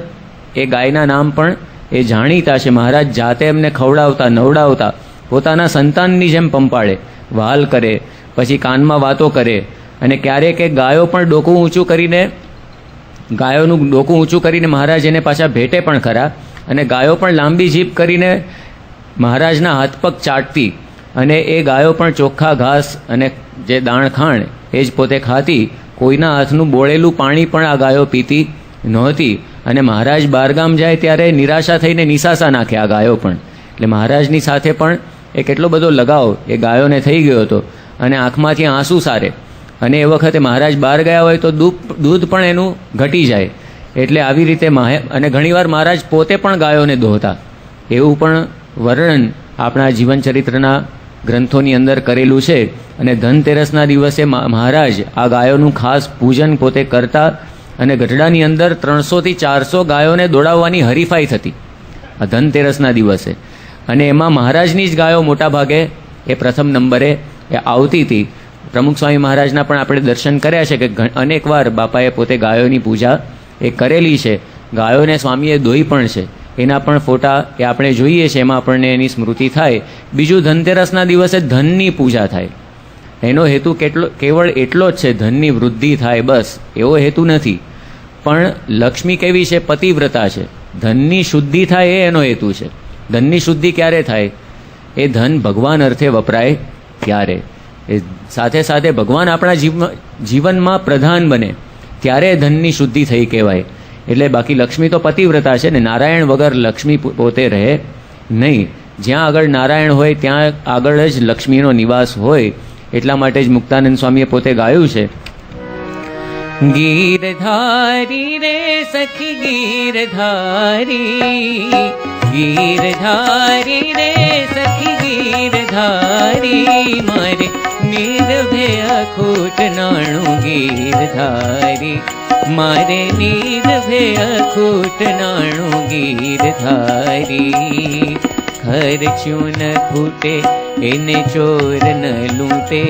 એ ગાયના નામ પણ એ જાણીતા છે. મહારાજ જાતે એમને ખવડાવતા, નવડાવતા, પોતાના સંતાનની જેમ પંપાળે, વહાલ કરે, પછી કાનમાં વાતો કરે. અને ક્યારેક એ ગાયો પણ ડોકું ઊંચું કરીને, ગાયોનું ડોકું ઊંચું કરીને મહારાજ એને પાછા ભેટે પણ ખરા. અને ગાયો પણ લાંબી જીભ કરીને મહારાજના હાથ પગ ચાટતી. અને એ ગાયો પણ ચોખ્ખા ઘાસ અને જે દાણ ખાણ એ જ પોતે ખાતી. કોઈના હાથનું બોળેલું પાણી પણ આ ગાયો પીતી નહોતી. અને મહારાજ બહારગામ જાય ત્યારે નિરાશા થઈને નિસાસા નાખે આ ગાયો પણ. એટલે મહારાજની સાથે પણ એ કેટલો બધો લગાવ એ ગાયોને થઈ ગયો હતો. અને આંખમાંથી આંસુ સારે. અને એ વખતે મહારાજ બહાર ગયા હોય તો દૂધ પણ એનું ઘટી જાય. એટલે આવી રીતે અને ઘણીવાર મહારાજ પોતે પણ ગાયોને દોહતા, એવું પણ વર્ણન આપણા જીવનચરિત્રના ગ્રંથોની અંદર કરેલું છે. અને ધનતેરસના દિવસે મહારાજ આ ગાયોનું ખાસ પૂજન પોતે કરતા. અને ગઢડાની અંદર 300 થી 400 ગાયોને દોડાવવાની હરીફાઈ થતી આ ધનતેરસના દિવસે. અને એમાં મહારાજની જ ગાયો મોટા ભાગે એ પ્રથમ નંબરે એ આવતી હતી. પ્રમુખ સ્વામી મહારાજના પણ આપણે દર્શન કર્યા છે કે અનેકવાર બાપાએ પોતે ગાયોની પૂજા એ કરેલી છે. ગાયોને સ્વામીએ દોઈ પણ છે, એના પણ ફોટા એ આપણે જોઈએ છે, એમાં આપણને એની સ્મૃતિ થાય. બીજું, ધનતેરસના દિવસે ધનની પૂજા થાય. એનો હેતુ કેવળ એટલો જ છે, ધનની વૃદ્ધિ થાય, બસ. એવો હેતુ નથી. પણ લક્ષ્મી કેવી છે? પતિવ્રતા છે. ધનની શુદ્ધિ થાય એ એનો હેતુ છે. ધનની શુદ્ધિ ક્યારે થાય? એ ધન ભગવાન અર્થે વપરાય ત્યારે. એ સાથે સાથે ભગવાન આપણા જીવનમાં પ્રધાન બને ત્યારે ધનની શુદ્ધિ થઈ કહેવાય. એટલે બાકી લક્ષ્મી તો પતિવ્રતા છે ને. નારાયણ વગર લક્ષ્મી પોતે રહે નહીં. જ્યાં આગળ નારાયણ હોય ત્યાં આગળ જ લક્ષ્મીનો નિવાસ હોય. એટલા માટે જ મુક્તાનંદ સ્વામીએ પોતે ગાયું છે, ગીરધારી રે સખી ગીરધારી, ગીરધારી રે સખી ગીરધારી, મારે નિર્ભય ખૂટ નાણું ગીરધારી, મારે નિર્ભય ખૂટ નાણું ગીરધારી. ખર્ચ્યું ન ખૂટે એને ચોર ન લૂંટે,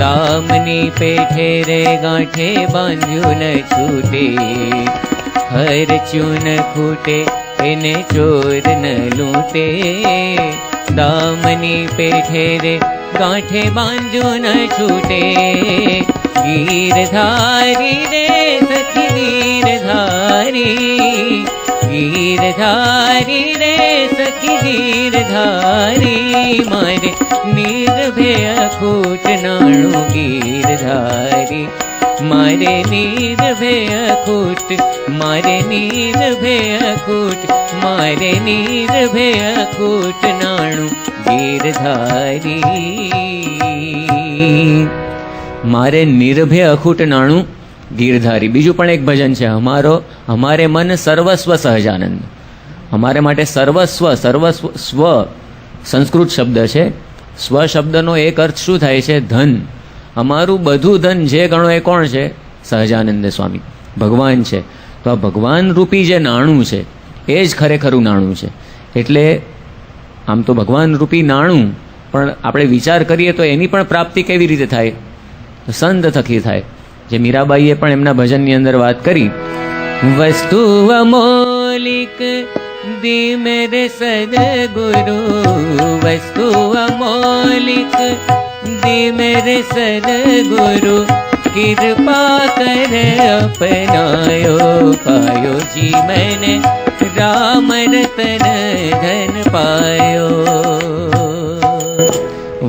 દામની પેઠે રે ગાંઠે બાંધ્યું ન છૂટે. ખર્ચ્યું ન ખૂટે એને ચોર ન લૂંટે, દામની પેઠે રે ગાંઠે બાંધ્યું ન છૂટે. ગીરધારી રે સખી ગીરધારી, ગીરધારી રે સખી ગીરધારી, મારે નિર્ભય ખૂટ નાણું ગીરધારી, મારે નિર્ભય ખૂટ, મારે નિર્ભય ખૂટ, મારે નિર્ભય ખૂટ નાણું ગીરધારી, મારે નિર્ભય અખૂટ નાણું ગીરધારી. બીજું પણ એક ભજન છે, હમારે મન સર્વસ્વ સહજાનંદ. અમારે માટે સર્વસ્વ, સ્વ સંસ્કૃત શબ્દ છે. સ્વ શબ્દનો એક અર્થ શું થાય છે? ધન. અમારું બધું ધન જે ગણો એ કોણ છે? સહજાનંદ સ્વામી, ભગવાન છે. તો આ ભગવાન રૂપી જે નાણું છે એ જ ખરેખરું નાણું છે. એટલે આમ તો ભગવાન રૂપી નાણું, પણ આપણે વિચાર કરીએ તો એની પણ પ્રાપ્તિ કેવી રીતે થાય? સંત થકી થાય. જે મીરાબાઈએ પણ એમના ભજનની અંદર વાત કરી, વસ્તુ અમોલિક દી મેરે સદગુરુ, વસ્તુ અમોલિક દી મેરે સદગુરુ, कृपा कर अपनायो, पायो जी मैंने राम रतन धन पायो।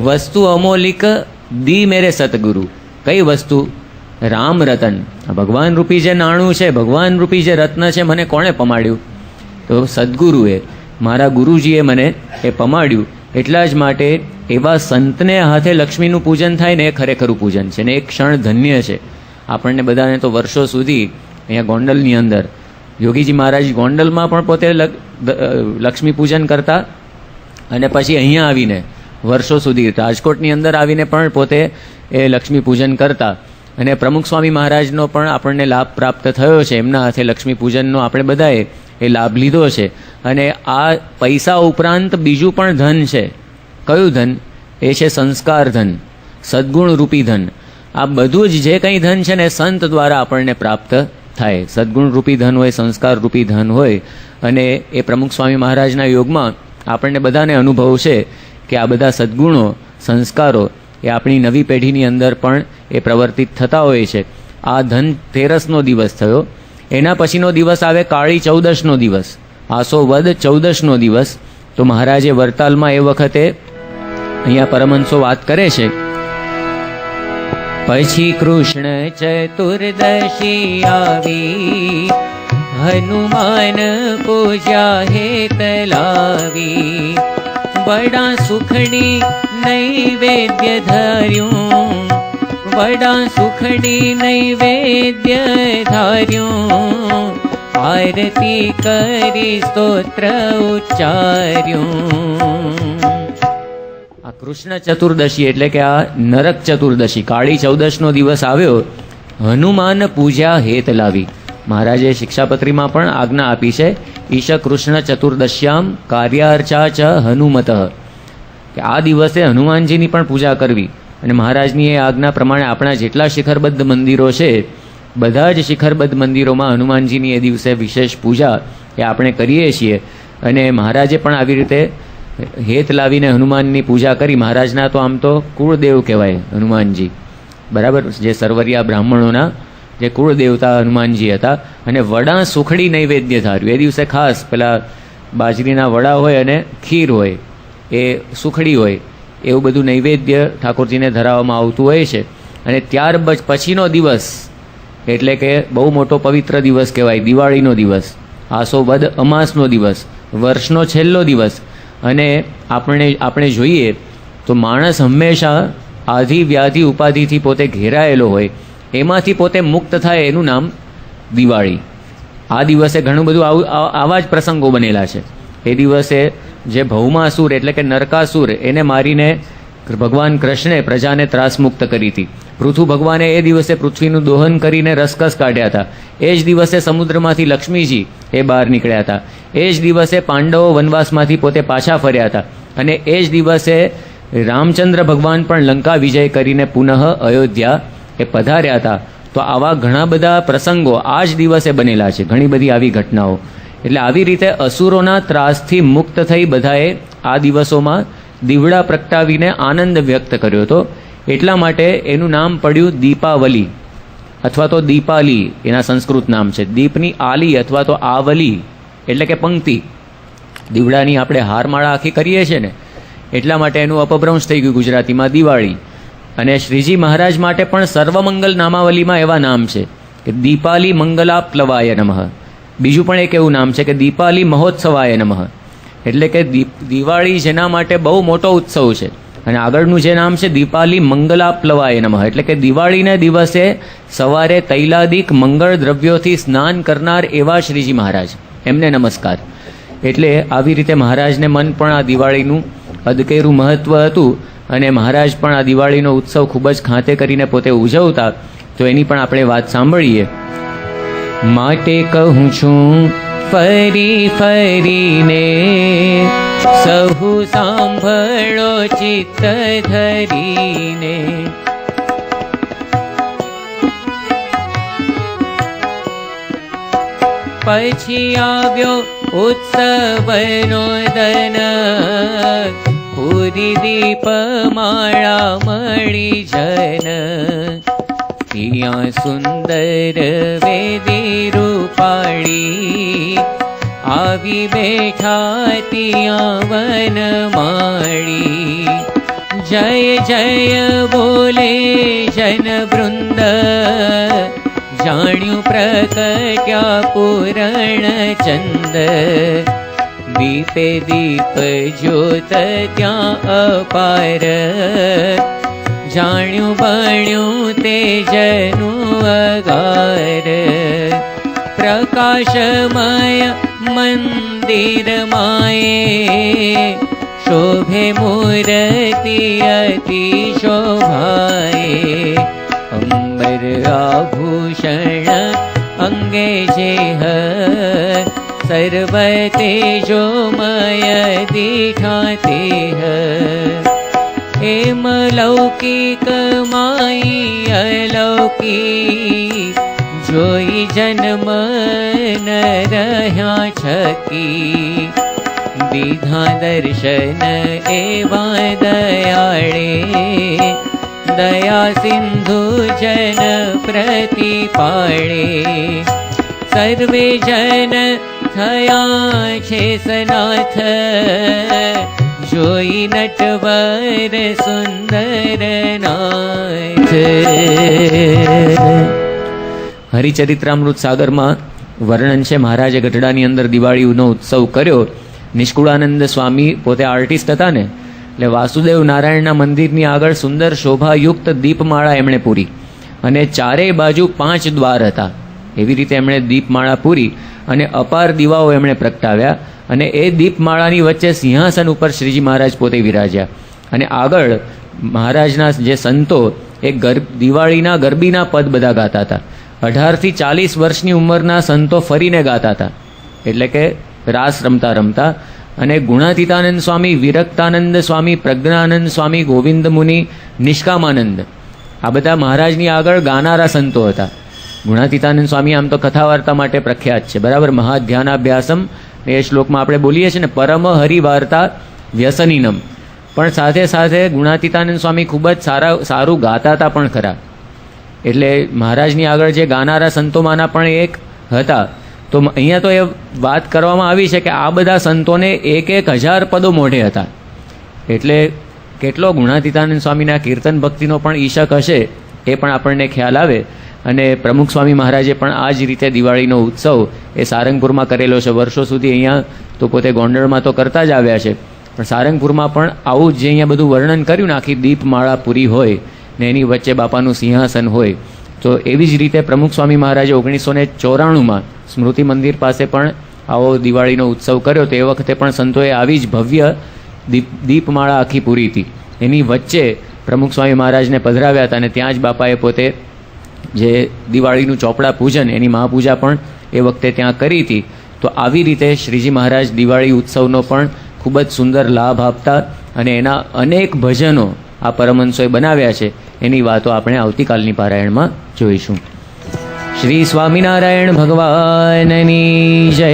वस्तु अमोलिक दी मेरे सतगुरु, कई वस्तु? રામ રતન, ભગવાન રૂપી જે નાણું છે, ભગવાન રૂપી જે રત્ન છે, મને કોણે પમાડ્યું? તો સદગુરુએ, મારા ગુરુજીએ મને એ પમાડ્યું. એટલા જ માટે એવા સંતને હાથે લક્ષ્મીનું પૂજન થાય ને એ ખરેખરું પૂજન છે ને એક ક્ષણ ધન્ય છે. આપણને બધાને તો વર્ષો સુધી અહીંયા ગોંડલની અંદર યોગીજી મહારાજ ગોંડલમાં પણ પોતે લક્ષ્મી પૂજન કરતા અને પછી અહીંયા આવીને વર્ષો સુધી રાજકોટની અંદર આવીને પણ પોતે એ લક્ષ્મી પૂજન કરતા. અને પ્રમુખ સ્વામી મહારાજનો પણ આપણને લાભ પ્રાપ્ત થયો છે, એમના હાથે લક્ષ્મી પૂજનનો આપણે બધાએ એ લાભ લીધો છે. અને આ પૈસા ઉપરાંત બીજું પણ ધન છે. કયું ધન? એ છે સંસ્કાર ધન, સદ્ગુણ રૂપી ધન. આ બધું જ જે કંઈ ધન છે ને સંત દ્વારા આપણને પ્રાપ્ત થાય. સદ્ગુણ રૂપી ધન હોય, સંસ્કાર રૂપી ધન હોય. અને એ પ્રમુખ સ્વામી મહારાજના યોગમાં આપણને બધાને અનુભવ છે કે આ બધા સદ્ગુણો, સંસ્કારો એ આપણી નવી પેઢીની અંદર પણ એ પ્રવર્તિત થતા હોય છે. આ ધનતેરસનો દિવસ થયો. એના પછીનો દિવસ આવે કાળી ચૌદશનો દિવસ, આસો વદ ચૌદશનો દિવસ. તો મહારાજે વરતાલમાં એ વખતે અહીંયા પરમહંસો વાત કરે છે, પછી કૃષ્ણ ચતુર્દશી આવી, હનુમાન પૂજા હેત લાવી, બડા સુખડી નૈવેદ્ય ધાર્યું, બડા સુખડી નૈવેદ્ય ધાર્યું, આરતી કરી સ્તોત્ર ઉચ્ચાર્યું. આ કૃષ્ણ ચતુર્દશી એટલે કે આ નરક ચતુર્દશી, કાળી ચૌદશનો દિવસ આવ્યો. હનુમાન પૂજા હેત લાવી. મહારાજે શિક્ષાપત્રીમાં પણ આજ્ઞા આપી છે, ઈશ કૃષ્ણ ચતુર્દશ્યામ કાર્યાર્ચા ચ હનુમત, કે આ દિવસે હનુમાનજીની પણ પૂજા કરવી. અને મહારાજની એ આજ્ઞા પ્રમાણે આપણા જેટલા શિખરબદ્ધ મંદિરો છે, બધા જ શિખરબદ્ધ મંદિરોમાં હનુમાનજીની એ દિવસે વિશેષ પૂજા એ આપણે કરીએ છીએ. અને મહારાજે પણ આવી રીતે હેત લાવીને હનુમાનની પૂજા કરી. મહારાજના તો આમ તો કુળદેવ કહેવાય હનુમાનજી, બરાબર, જે સરવરિયા બ્રાહ્મણોના જે કુળદેવતા હનુમાનજી હતા. અને વડા સુખડી નૈવેદ્ય ધાર્યું. એ દિવસે ખાસ પેલા બાજરીના વડા હોય અને ખીર હોય, એ સુખડી હોય, એવું બધું નૈવેદ્ય ઠાકોરજીને ધરાવવામાં આવતું હોય છે. અને ત્યાર પછીનો દિવસ એટલે કે બહુ મોટો પવિત્ર દિવસ કહેવાય, દિવાળીનો દિવસ, આસો વદ અમાસનો દિવસ, વર્ષનો છેલ્લો દિવસ. અને આપણે જોઈએ તો માણસ હંમેશા આધિ વ્યાધિ ઉપાધિથી પોતે ઘેરાયેલો હોય, એમાંથી પોતે મુક્ત થાય એનું નામ દિવાળી. આ દિવસે ઘણું બધું આવા જ પ્રસંગો બનેલા છે. એ દિવસે જે ભૌમાસુર એટલે કે નરકાસુર, એને મારીને ભગવાન કૃષ્ણે પ્રજાને ત્રાસમુક્ત કરી હતી. પૃથુ ભગવાને એ દિવસે પૃથ્વીનું દોહન કરીને રસકસ કાઢ્યા હતા. એ જ દિવસે સમુદ્રમાંથી લક્ષ્મીજી એ બહાર નીકળ્યા હતા. એ જ દિવસે પાંડવો વનવાસમાંથી પોતે પાછા ફર્યા હતા. અને એ જ દિવસે રામચંદ્ર ભગવાન પણ લંકા વિજય કરીને પુનઃ અયોધ્યા એ પધાર્યા હતા. તો આવા ઘણા બધા પ્રસંગો આ જ દિવસે બનેલા છે, ઘણી બધી આવી ઘટનાઓ. એટલે આવી રીતે અસુરોના ત્રાસથી મુક્ત થઈ બધાએ આ દિવસોમાં દીવડા પ્રગટાવીને આનંદ વ્યક્ત કર્યો હતો. એટલા માટે એનું નામ પડ્યું દીપાવલી અથવા તો દીપાલી, એના સંસ્કૃત નામ છે. દીપની આલી અથવા તો આવલી એટલે કે પંક્તિ. દીવડાની આપણે હારમાળા આખી કરીએ છીએ ને, એટલા માટે એનું અપભ્રંશ થઈ ગયું ગુજરાતીમાં દિવાળી. અને શ્રીજી મહારાજ માટે પણ સર્વમંગલ નામાવલીમાં એવા નામ છે કે દીપાલી મંગલાપ્લવાય નમઃ. બીજું પણ એક એવું નામ છે કે દીપાલી મહોત્સવાય નમઃ, એટલે કે દિવાળી જેના માટે બહુ મોટો ઉત્સવ છે. અને આગળનું જે નામ છે દીપાલી મંગલાપ્લવાય નમઃ, એટલે કે દિવાળીને દિવસે સવારે તૈલાદિક મંગળ દ્રવ્યોથી સ્નાન કરનાર એવા શ્રીજી મહારાજ, એમને નમસ્કાર. એટલે આવી રીતે મહારાજને મન પણ આ દિવાળીનું અદકેરું મહત્ત્વ હતું. અને મહારાજ પણ આ દિવાળીનો ઉત્સવ ખૂબ જ ખાતે કરીને પોતે ઉજવતા. તો એની પણ આપણે વાત સાંભળીએ. માટે કહું છું ફરી ફરીને, સહુ સાંભળો ચિત્ત ધરીને, પછી આવ્યો ઉત્સવનો દન, પૂરી દીપમાળા મળી જન. ત્યાં સુંદર વેદી રૂપાળી, આવી બેઠા ત્યાં વનમાળી. જય જય બોલે જનવૃંદ, જાણ્યું પ્રકટ્યા પૂરણ ચંદ. દીપે દીપ જ્યોત ત્યાં અપાર, જાણ્યું બણ્યું તેજનું અગાર. પ્રકાશમય મંદિર માયે, શોભે મૂર્તિ અતિ શોભાએ. અંબર આભૂષણ અંગે જેહ, સર્વ તેજોમય દીઠા તેહ. એમ લૌકિક માઈ અલૌકિક, જોઈ જન્મ ન રહ્યા છકી. દીધા દર્શન એવા દયાળે, દયા સિંધુ જન પ્રતિપાળે. સર્વે જન થયા છે સનાથ, જોઈ નટવર સુંદર નાથ. હરિચરિત્રામૃત સાગરમાં વર્ણન છે, મહારાજે ગઢડાની અંદર દિવાળીનો ઉત્સવ કર્યો. નિષ્કુળાનંદ સ્વામી પોતે આર્ટિસ્ટ હતા ને, એટલે વાસુદેવ નારાયણના મંદિરની આગળ સુંદર શોભાયુક્ત દીપમાળા એમણે પૂરી, અને ચારેય બાજુ 5 દ્વાર હતા. એવી રીતે એમણે દીપમાળા પૂરી અને અપાર દીવાઓ એમણે પ્રગટાવ્યા, અને એ દીપમાળાની વચ્ચે સિંહાસન ઉપર શ્રીજી મહારાજ પોતે વિરાજ્યા. અને આગળ મહારાજના જે સંતો એ દિવાળીના ગરબીના પદ બધા ગાતા હતા. 18 થી 40 વર્ષની ઉંમરના સંતો ફરીને ગાતા હતા, એટલે કે રાસ રમતા રમતા. અને ગુણાતીતાનંદ સ્વામી, વિરક્તાનંદ સ્વામી, પ્રજ્ઞાનંદ સ્વામી, ગોવિંદ મુનિ, નિષ્કામાનંદ, આ બધા મહારાજની આગળ ગાનારા સંતો હતા. ગુણાતીતાનંદ સ્વામી આમ તો કથા વાર્તા માટે પ્રખ્યાત છે, બરાબર. મહાધ્યાનાભ્યાસમ એ શ્લોકમાં આપણે બોલીએ છીએ ને, પરમ હરિવાર્તા વ્યસનીનમ. પણ સાથે સાથે ગુણાતીતાનંદ સ્વામી ખૂબ જ સારું ગાતા હતા પણ ખરા. એટલે મહારાજની આગળ જે ગાનારા સંતોમાંના પણ એક હતા. તો અહીંયા તો એ વાત કરવામાં આવી છે કે આ બધા સંતોને 1,000 પદો મોઢે હતા. એટલે કેટલો ગુણાતીતાનંદ સ્વામીના કીર્તન ભક્તિનો પણ ઈશક હશે એ પણ આપણને ખ્યાલ આવે. અને પ્રમુખ સ્વામી મહારાજે પણ આ જ રીતે દિવાળીનો ઉત્સવ એ સારંગપુરમાં કરેલો છે. વર્ષો સુધી અહીંયા તો પોતે ગોંડલમાં તો કરતા જ આવ્યા છે, પણ સારંગપુરમાં પણ આવું જે અહીંયા બધું વર્ણન કર્યું ને, આખી દીપમાળા પૂરી હોય ને એની વચ્ચે બાપાનું સિંહાસન હોય, તો એવી જ રીતે પ્રમુખ સ્વામી મહારાજે 1994માં સ્મૃતિ મંદિર પાસે પણ આવો દિવાળીનો ઉત્સવ કર્યો. તો એ વખતે પણ સંતોએ આવી જ ભવ્ય દીપમાળા આખી પૂરી હતી. એની વચ્ચે પ્રમુખ સ્વામી મહારાજને પધરાવ્યા હતા, અને ત્યાં જ બાપાએ પોતે જે દિવાળીનું ચોપડા પૂજન એની મહાપૂજા પણ એ વખતે ત્યાં કરી હતી. તો આવી રીતે શ્રીજી મહારાજ દિવાળી ઉત્સવનો પણ ખૂબ જ સુંદર લાભ આપતા, અને એના અનેક ભજનો આ પરમહંસોએ બનાવ્યા છે. એની વાતો આપણે આવતીકાલની પારાયણમાં જોઈશું. શ્રી સ્વામિનારાયણ ભગવાનની જય.